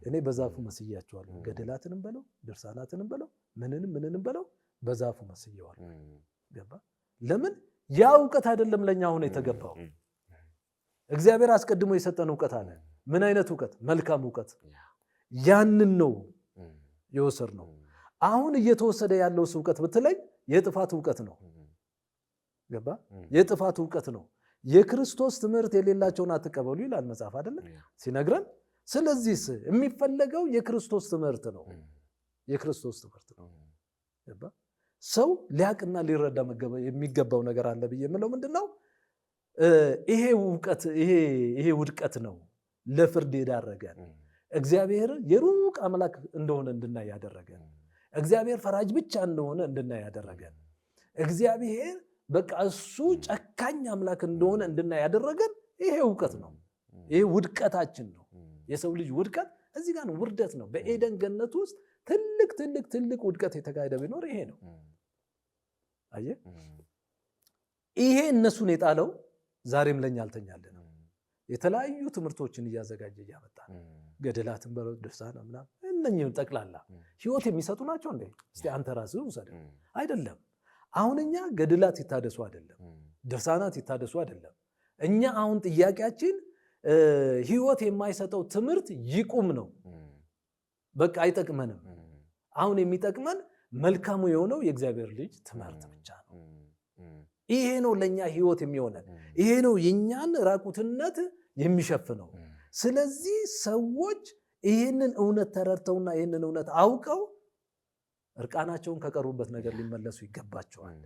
እኔ በዛፉ መስያቸዋለሁ። ገድላትንም በለው ድርሳናትንም በለው ምንንም በለው በዛፉ መስየዋለሁ። ገባ? ለምን? ያ እውቀት አይደለም ለኛ አሁን የተገባው። እግዚአብሔር አስቀድሞ የሰጠን እውቀት አለ። ምን አይነት እውቀት? መልካም እውቀት። ያንን ነው የወሰድነው። አሁን እየተወሰደ ያለው እውቀት ብትለኝ የጥፋት እውቀት ነው። ገባ? የጥፋት እውቀት ነው። የክርስቶስ ትምህርት የሌላቸውን አትቀበሉ ይላል መጽሐፍ አይደለ ሲነግረን። ስለዚህ የሚፈለገው የክርስቶስ ትምህርት ነው። የክርስቶስ ትምህርት ነው። ገባ? ሰው ሊያቅና ሊረዳ የሚገባው ነገር አለ ብዬ የምለው ምንድነው? ይሄ እውቀት ይሄ ውድቀት ነው ለፍርድ የዳረገን። እግዚአብሔር የሩቅ አምላክ እንደሆነ እንድናይ ያደረገን። እግዚአብሔር ፈራጅ ብቻ እንደሆነ እንድናይ ያደረገን። እግዚአብሔር በቃ እሱ ጨካኝ አምላክ እንደሆነ እንድናይ ያደረገን ይሄ እውቀት ነው። ይሄ ውድቀታችን ነው። የሰው ልጅ ውድቀት እዚህ ጋር ነው። ውርደት ነው። በኤደን ገነት ውስጥ ትልቅ ውድቀት የተካሄደ ቢኖር ይሄ ነው። አየህ፣ ይሄ እነሱን የጣለው ዛሬም ለኛ አልተኛልንም። የተለያዩ ትምህርቶችን እያዘጋጀ እያመጣ ገድላትን በለው ድርሳና ምናምን እነኚህ ጠቅላላ ህይወት የሚሰጡ ናቸው እንዴ? እስቲ አንተ ራስህ ውሰድ። አይደለም። አሁን እኛ ገድላት ይታደሱ አይደለም፣ ድርሳናት ይታደሱ አይደለም። እኛ አሁን ጥያቄያችን ህይወት የማይሰጠው ትምህርት ይቁም ነው። በቃ አይጠቅመንም። አሁን የሚጠቅመን መልካሙ የሆነው የእግዚአብሔር ልጅ ትምህርት ብቻ ነው። ይሄ ነው ለኛ ህይወት የሚሆነን። ይሄ ነው የኛን ራቁትነት የሚሸፍነው። ስለዚህ ሰዎች ይህንን እውነት ተረድተውና ይህንን እውነት አውቀው እርቃናቸውን ከቀሩበት ነገር ሊመለሱ ይገባቸዋል።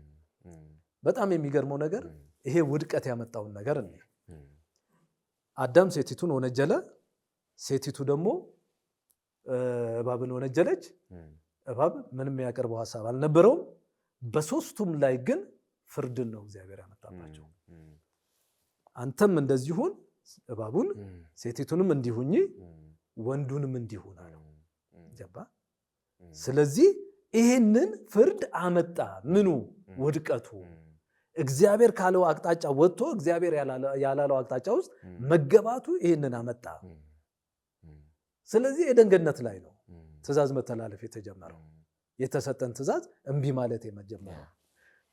በጣም የሚገርመው ነገር ይሄ ውድቀት ያመጣውን ነገር እኔ አዳም ሴቲቱን ወነጀለ፣ ሴቲቱ ደግሞ እባብን ወነጀለች። እባብ ምንም የሚያቀርበው ሀሳብ አልነበረውም። በሶስቱም ላይ ግን ፍርድን ነው እግዚአብሔር ያመጣባቸው። አንተም እንደዚሁን እባቡን፣ ሴቲቱንም እንዲሁኝ፣ ወንዱንም እንዲሁን አለው። ገባ? ስለዚህ ይህንን ፍርድ አመጣ። ምኑ? ውድቀቱ። እግዚአብሔር ካለው አቅጣጫ ወጥቶ እግዚአብሔር ያላለው አቅጣጫ ውስጥ መገባቱ ይህንን አመጣ። ስለዚህ ኤደን ገነት ላይ ነው ትእዛዝ መተላለፍ የተጀመረው። የተሰጠን ትእዛዝ እምቢ ማለት የመጀመረው።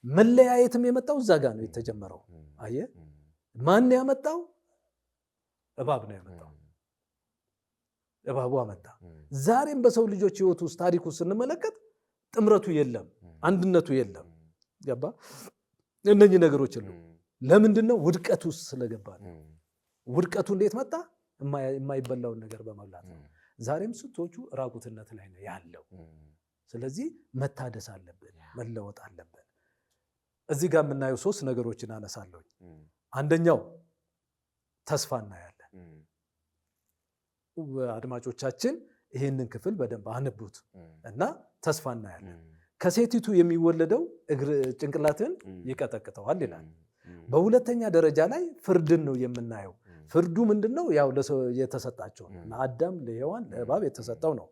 መለያየትም የመጣው እዛ ጋር ነው የተጀመረው። አየህ፣ ማን ያመጣው? እባብ ነው ያመጣው። እባቡ አመጣ። ዛሬም በሰው ልጆች ህይወት ውስጥ ታሪኩ ስንመለከት ጥምረቱ የለም፣ አንድነቱ የለም። ገባ? እነኚህ ነገሮች ሁሉ ለምንድን ነው? ውድቀት ውስጥ ስለገባ ነው። ውድቀቱ እንዴት መጣ? የማይበላውን ነገር በመብላት ነው። ዛሬም ስንቶቹ ራቁትነት ላይ ነው ያለው። ስለዚህ መታደስ አለብን፣ መለወጥ አለብን። እዚህ ጋር የምናየው 3 ነገሮችን አነሳለሁ። አንደኛው ተስፋ እናያለን። አድማጮቻችን ይህንን ክፍል በደንብ አንቡት እና ተስፋ እናያለን። ከሴቲቱ የሚወለደው ጭንቅላትን ይቀጠቅጠዋል ይላል። በሁለተኛ ደረጃ ላይ ፍርድን ነው የምናየው። ፍርዱ ምንድነው? ያው የተሰጣቸው ነው። ለአዳም ለሔዋን ለእባብ የተሰጠው ነው።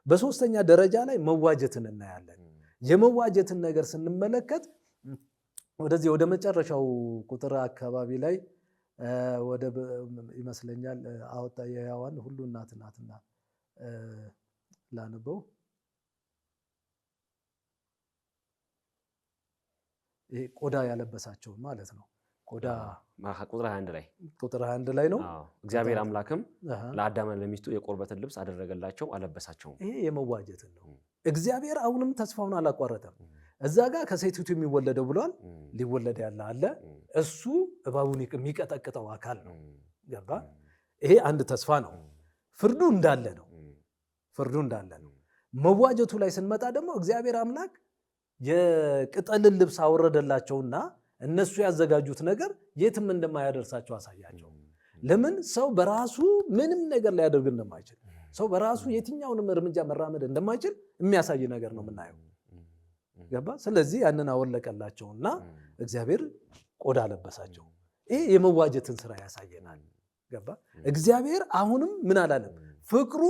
በሶስተኛ ደረጃ ላይ መዋጀትን እናያለን። የመዋጀትን ነገር ስንመለከት ወደዚህ ወደ መጨረሻው ቁጥር አካባቢ ላይ ወደ ይመስለኛል አወጣ የሔዋን ሁሉ እናት ናትና ላነበው ይሄ ቆዳ ያለበሳቸው ማለት ነው። ቆዳ ቁጥር 21 ላይ ነው። እግዚአብሔር አምላክም ለአዳምና ለሚስቱ የቁርበትን ልብስ አደረገላቸው አለበሳቸው። ይሄ የመዋጀትን ነው። እግዚአብሔር አሁንም ተስፋውን አላቋረጠም። እዛ ጋር ከሴቲቱ የሚወለደው ብሏል። ሊወለድ ያለ አለ። እሱ እባቡን የሚቀጠቅጠው አካል ነው። ገባ? ይሄ አንድ ተስፋ ነው። ፍርዱ እንዳለ ነው። መዋጀቱ ላይ ስንመጣ ደግሞ እግዚአብሔር አምላክ የቅጠልን ልብስ አወረደላቸውና እነሱ ያዘጋጁት ነገር የትም እንደማያደርሳቸው አሳያቸው። ለምን? ሰው በራሱ ምንም ነገር ሊያደርግ እንደማይችል፣ ሰው በራሱ የትኛውንም እርምጃ መራመድ እንደማይችል የሚያሳይ ነገር ነው የምናየው። ገባ? ስለዚህ ያንን አወለቀላቸውና እግዚአብሔር ቆዳ ለበሳቸው። ይሄ የመዋጀትን ስራ ያሳየናል። ገባ? እግዚአብሔር አሁንም ምን አላለም? ፍቅሩ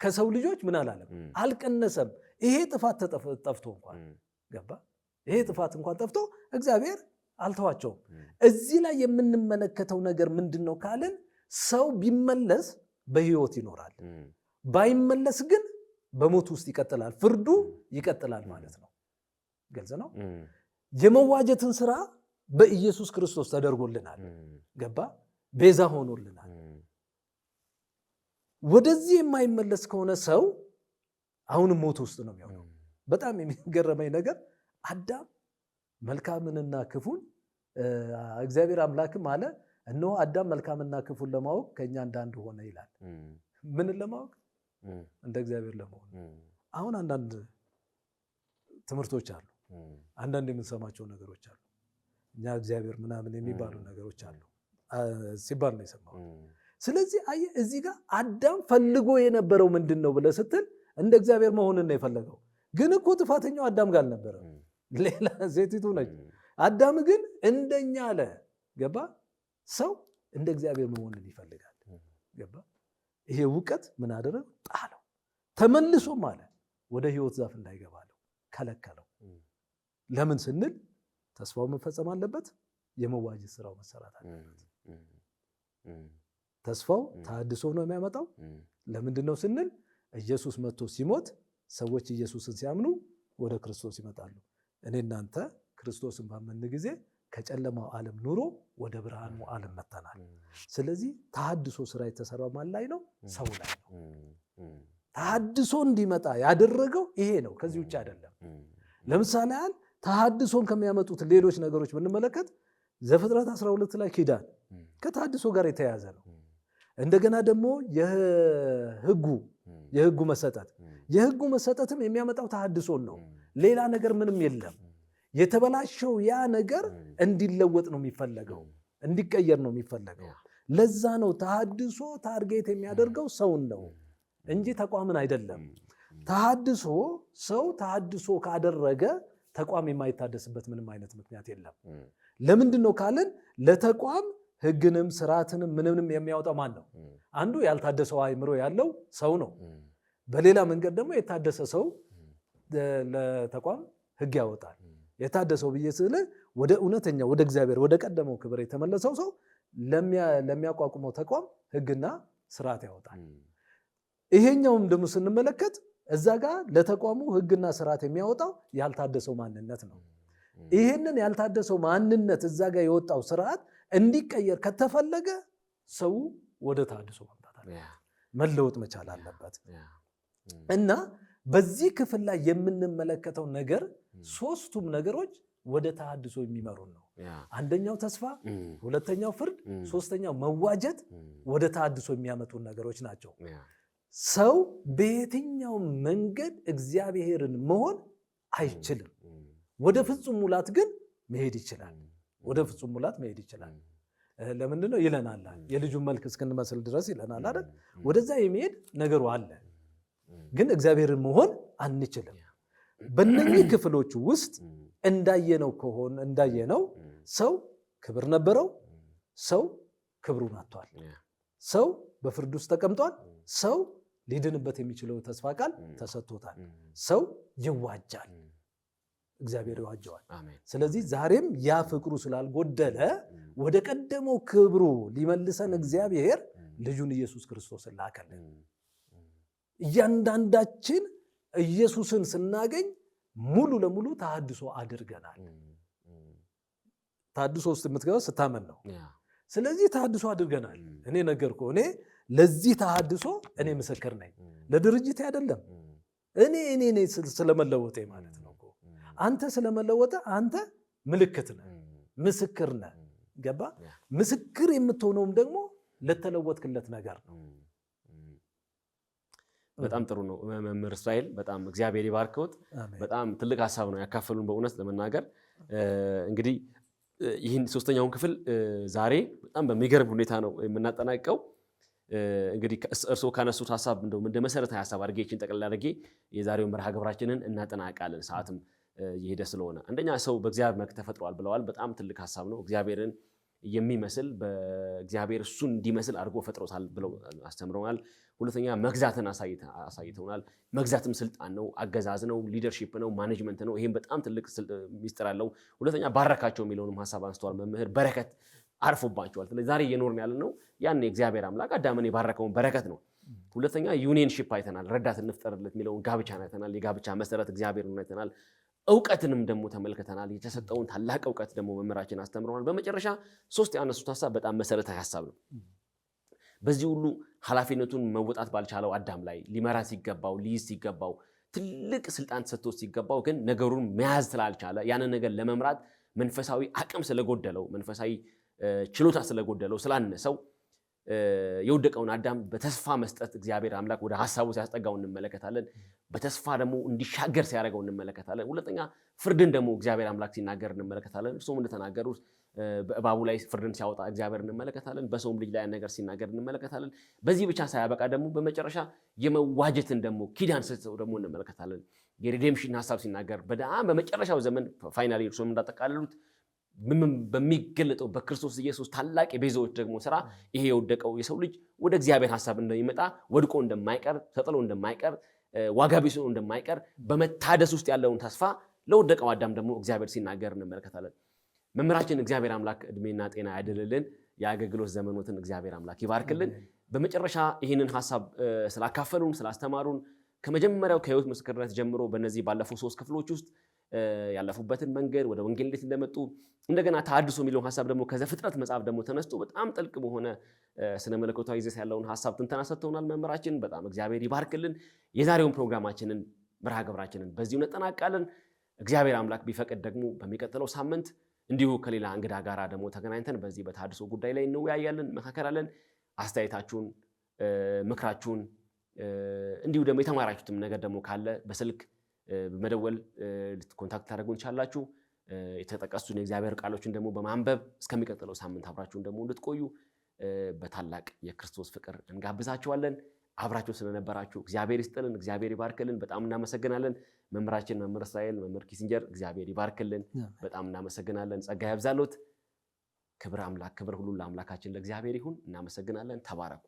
ከሰው ልጆች ምን አላለም? አልቀነሰም። ይሄ ጥፋት ጠፍቶ እንኳን ገባ? ይሄ ጥፋት እንኳን ጠፍቶ እግዚአብሔር አልተዋቸውም። እዚህ ላይ የምንመለከተው ነገር ምንድን ነው ካልን ሰው ቢመለስ በህይወት ይኖራል፣ ባይመለስ ግን በሞት ውስጥ ይቀጥላል፣ ፍርዱ ይቀጥላል ማለት ነው። ግልጽ ነው። የመዋጀትን ስራ በኢየሱስ ክርስቶስ ተደርጎልናል። ገባ? ቤዛ ሆኖልናል። ወደዚህ የማይመለስ ከሆነ ሰው አሁንም ሞት ውስጥ ነው የሚሆነው። በጣም የሚገርመኝ ነገር አዳም መልካምንና ክፉን እግዚአብሔር አምላክም አለ እነሆ አዳም መልካምና ክፉን ለማወቅ ከኛ እንዳንድ ሆነ ይላል። ምንን ለማወቅ? እንደ እግዚአብሔር ለመሆን። አሁን አንዳንድ ትምህርቶች አሉ፣ አንዳንድ የምንሰማቸው ነገሮች አሉ። እኛ እግዚአብሔር ምናምን የሚባሉ ነገሮች አሉ ሲባል ነው የሰማው። ስለዚህ አየህ እዚህ ጋር አዳም ፈልጎ የነበረው ምንድን ነው ብለህ ስትል እንደ እግዚአብሔር መሆንን ነው የፈለገው። ግን እኮ ጥፋተኛው አዳም ጋር አልነበረም፣ ሌላ ሴቲቱ ነች። አዳም ግን እንደኛ አለ። ገባ? ሰው እንደ እግዚአብሔር መሆንን ይፈልጋል። ገባ? ይሄ እውቀት ምን አደረገ? ጣለው። ተመልሶም አለ ወደ ህይወት ዛፍ እንዳይገባለው ከለከለው። ለምን ስንል ተስፋው መፈጸም አለበት፣ የመዋጀት ስራው መሰራት አለበት። ተስፋው ተሐድሶ ነው የሚያመጣው። ለምንድን ነው ስንል ኢየሱስ መጥቶ ሲሞት ሰዎች ኢየሱስን ሲያምኑ ወደ ክርስቶስ ይመጣሉ። እኔ እናንተ ክርስቶስን ባመን ጊዜ ከጨለማው ዓለም ኑሮ ወደ ብርሃኑ ዓለም መጥተናል። ስለዚህ ተሐድሶ ስራ የተሰራው ማን ላይ ነው? ሰው ላይ ነው። ተሐድሶ እንዲመጣ ያደረገው ይሄ ነው፣ ከዚህ ውጭ አይደለም። ለምሳሌ ያህል ተሐድሶን ከሚያመጡት ሌሎች ነገሮች ብንመለከት ዘፍጥረት 12 ላይ ኪዳን ከተሐድሶ ጋር የተያያዘ ነው። እንደገና ደግሞ የህጉ መሰጠትም የሚያመጣው ተሐድሶን ነው። ሌላ ነገር ምንም የለም። የተበላሸው ያ ነገር እንዲለወጥ ነው የሚፈለገው፣ እንዲቀየር ነው የሚፈለገው። ለዛ ነው ተሐድሶ ታርጌት የሚያደርገው ሰውን ነው እንጂ ተቋምን አይደለም። ሰው ተሐድሶ ካደረገ ተቋም የማይታደስበት ምንም አይነት ምክንያት የለም። ለምንድን ነው ካልን ለተቋም ህግንም ስርዓትንም ምንንም የሚያወጣው ማን ነው? አንዱ ያልታደሰው አእምሮ ያለው ሰው ነው። በሌላ መንገድ ደግሞ የታደሰ ሰው ለተቋም ህግ ያወጣል። የታደሰው ብዬ ስለ ወደ እውነተኛ ወደ እግዚአብሔር ወደ ቀደመው ክብር የተመለሰው ሰው ለሚያቋቁመው ተቋም ህግና ስርዓት ያወጣል። ይሄኛውም ደግሞ ስንመለከት እዛ ጋር ለተቋሙ ህግና ስርዓት የሚያወጣው ያልታደሰው ማንነት ነው። ይሄንን ያልታደሰው ማንነት እዛ ጋር የወጣው ስርዓት እንዲቀየር ከተፈለገ ሰው ወደ ተሐድሶ መምጣት አለበት፣ መለወጥ መቻል አለበት። እና በዚህ ክፍል ላይ የምንመለከተው ነገር ሶስቱም ነገሮች ወደ ተሐድሶ የሚመሩን ነው። አንደኛው ተስፋ፣ ሁለተኛው ፍርድ፣ ሶስተኛው መዋጀት ወደ ተሐድሶ የሚያመጡን ነገሮች ናቸው። ሰው በየትኛው መንገድ እግዚአብሔርን መሆን አይችልም። ወደ ፍጹም ሙላት ግን መሄድ ይችላል። ወደ ፍጹም ሙላት መሄድ ይችላል። ለምንድን ነው ይለናል? የልጁን መልክ እስክንመስል ድረስ ይለናል አይደል? ወደዛ የሚሄድ ነገሩ አለ። ግን እግዚአብሔርን መሆን አንችልም። በእነዚህ ክፍሎች ውስጥ እንዳየነው ሰው ክብር ነበረው፣ ሰው ክብሩን አጥቷል። ሰው በፍርድ ውስጥ ተቀምጧል። ሰው ሊድንበት የሚችለው ተስፋ ቃል ተሰጥቶታል። ሰው ይዋጃል፣ እግዚአብሔር ይዋጀዋል። ስለዚህ ዛሬም ያ ፍቅሩ ስላልጎደለ ወደ ቀደመው ክብሩ ሊመልሰን እግዚአብሔር ልጁን ኢየሱስ ክርስቶስን ላከልን። እያንዳንዳችን ኢየሱስን ስናገኝ ሙሉ ለሙሉ ተሐድሶ አድርገናል። ተሐድሶ ውስጥ የምትገባው ስታመን ነው። ስለዚህ ተሐድሶ አድርገናል። እኔ ነገርኩህ። እኔ ለዚህ ተሐድሶ እኔ ምስክር ነኝ። ለድርጅቴ አይደለም። እኔ ስለመለወጤ ማለት ነው። አንተ ስለመለወጠ አንተ ምልክት ነህ፣ ምስክር ነህ። ገባ? ምስክር የምትሆነውም ደግሞ ለተለወጥክለት ነገር ነው። በጣም ጥሩ ነው መምህር እስራኤል፣ በጣም እግዚአብሔር ይባርከውት። በጣም ትልቅ ሀሳብ ነው ያካፈሉን። በእውነት ለመናገር እንግዲህ ይህን ሶስተኛውን ክፍል ዛሬ በጣም በሚገርም ሁኔታ ነው የምናጠናቀው። እንግዲህ እርስዎ ካነሱት ሀሳብ እንደ መሰረታዊ ሀሳብ አድርጌ ይህችን ጠቅላላ አድርጌ የዛሬውን መርሃ ግብራችንን እናጠናቃለን። ሰዓትም እየሄደ ስለሆነ አንደኛ ሰው በእግዚአብሔር መልክ ተፈጥሯል ብለዋል። በጣም ትልቅ ሀሳብ ነው። እግዚአብሔርን የሚመስል በእግዚአብሔር እሱን እንዲመስል አድርጎ ፈጥሮታል ብለው አስተምረውናል። ሁለተኛ መግዛትን አሳይተውናል። መግዛትም ስልጣን ነው፣ አገዛዝ ነው፣ ሊደርሺፕ ነው፣ ማኔጅመንት ነው። ይህም በጣም ትልቅ ሚስጥር አለው። ሁለተኛ ባረካቸው የሚለውንም ሀሳብ አንስተዋል መምህር። በረከት አርፎባቸዋል። ስለዚህ ዛሬ እየኖርን ያለ ነው ያን የእግዚአብሔር አምላክ አዳምን የባረከውን በረከት ነው። ሁለተኛ ዩኒየንሺፕ አይተናል። ረዳት እንፍጠርለት የሚለውን ጋብቻን አይተናል። የጋብቻ መሰረት እግዚአብሔርን አይተናል። እውቀትንም ደግሞ ተመልክተናል። የተሰጠውን ታላቅ እውቀት ደግሞ መምህራችን አስተምረዋል። በመጨረሻ ሶስት ያነሱት ሀሳብ በጣም መሰረታዊ ሀሳብ ነው። በዚህ ሁሉ ኃላፊነቱን መወጣት ባልቻለው አዳም ላይ ሊመራ ሲገባው፣ ሊይዝ ሲገባው፣ ትልቅ ስልጣን ተሰጥቶ ሲገባው ግን ነገሩን መያዝ ስላልቻለ ያንን ነገር ለመምራት መንፈሳዊ አቅም ስለጎደለው፣ መንፈሳዊ ችሎታ ስለጎደለው፣ ስላነሰው የወደቀውን አዳም በተስፋ መስጠት እግዚአብሔር አምላክ ወደ ሐሳቡ ሲያስጠጋው እንመለከታለን። በተስፋ ደግሞ እንዲሻገር ሲያደርገው እንመለከታለን። ሁለተኛ ፍርድን ደግሞ እግዚአብሔር አምላክ ሲናገር እንመለከታለን። እርሱም እንደተናገሩት በእባቡ ላይ ፍርድን ሲያወጣ እግዚአብሔር እንመለከታለን። በሰውም ልጅ ላይ ነገር ሲናገር እንመለከታለን። በዚህ ብቻ ሳያበቃ ደግሞ በመጨረሻ የመዋጀትን ደግሞ ኪዳን ሰጥተው ደግሞ እንመለከታለን። የሪዴምሽን ሐሳብ ሲናገር በጣም በመጨረሻው ዘመን ፋይናሊ እርሱም እንዳጠቃለሉት በሚገለጠው በክርስቶስ ኢየሱስ ታላቅ የቤዛዎች ደግሞ ስራ ይሄ የወደቀው የሰው ልጅ ወደ እግዚአብሔር ሐሳብ እንደሚመጣ፣ ወድቆ እንደማይቀር፣ ተጥሎ እንደማይቀር፣ ዋጋ ቢስ ሆኖ እንደማይቀር በመታደስ ውስጥ ያለውን ተስፋ ለወደቀው አዳም ደግሞ እግዚአብሔር ሲናገር እንመለከታለን። መምህራችን እግዚአብሔር አምላክ እድሜና ጤና ያድልልን። የአገልግሎት ዘመኖትን እግዚአብሔር አምላክ ይባርክልን። በመጨረሻ ይህንን ሐሳብ ስላካፈሉን ስላስተማሩን ከመጀመሪያው ከህይወት ምስክርነት ጀምሮ በእነዚህ ባለፉት 3 ክፍሎች ውስጥ ያለፉበትን መንገድ ወደ ወንጌል እንዴት እንደመጡ እንደገና ተሐድሶ የሚለውን ሐሳብ ደግሞ ከዘፍጥረት መጽሐፍ ደግሞ ተነስቶ በጣም ጥልቅ በሆነ ስነ መለኮታዊ ይዘት ያለውን ሐሳብ ትንተና ሰጥተውናል መምህራችን። በጣም እግዚአብሔር ይባርክልን። የዛሬውን ፕሮግራማችንን መርሃ ግብራችንን በዚሁ እናጠናቅቃለን። እግዚአብሔር አምላክ ቢፈቅድ ደግሞ በሚቀጥለው ሳምንት እንዲሁ ከሌላ እንግዳ ጋራ ደግሞ ተገናኝተን በዚህ በተሐድሶ ጉዳይ ላይ እንወያያለን፣ መካከራለን። አስተያየታችሁን፣ ምክራችሁን እንዲሁ ደግሞ የተማራችሁትም ነገር ደግሞ ካለ በስልክ በመደወል ኮንታክት ታደርጉን ቻላችሁ። የተጠቀሱትን የእግዚአብሔር ቃሎችን ደግሞ በማንበብ እስከሚቀጥለው ሳምንት አብራችሁን ደግሞ እንድትቆዩ በታላቅ የክርስቶስ ፍቅር እንጋብዛችኋለን። አብራችሁ ስለነበራችሁ እግዚአብሔር ይስጥልን፣ እግዚአብሔር ይባርክልን። በጣም እናመሰግናለን። መምህራችን መምህር እስራኤል፣ መምህር ኪሲንጀር እግዚአብሔር ይባርክልን። በጣም እናመሰግናለን። ጸጋ ያብዛሎት። ክብር ሁሉ ለአምላካችን ለእግዚአብሔር ይሁን። እናመሰግናለን። ተባረኩ።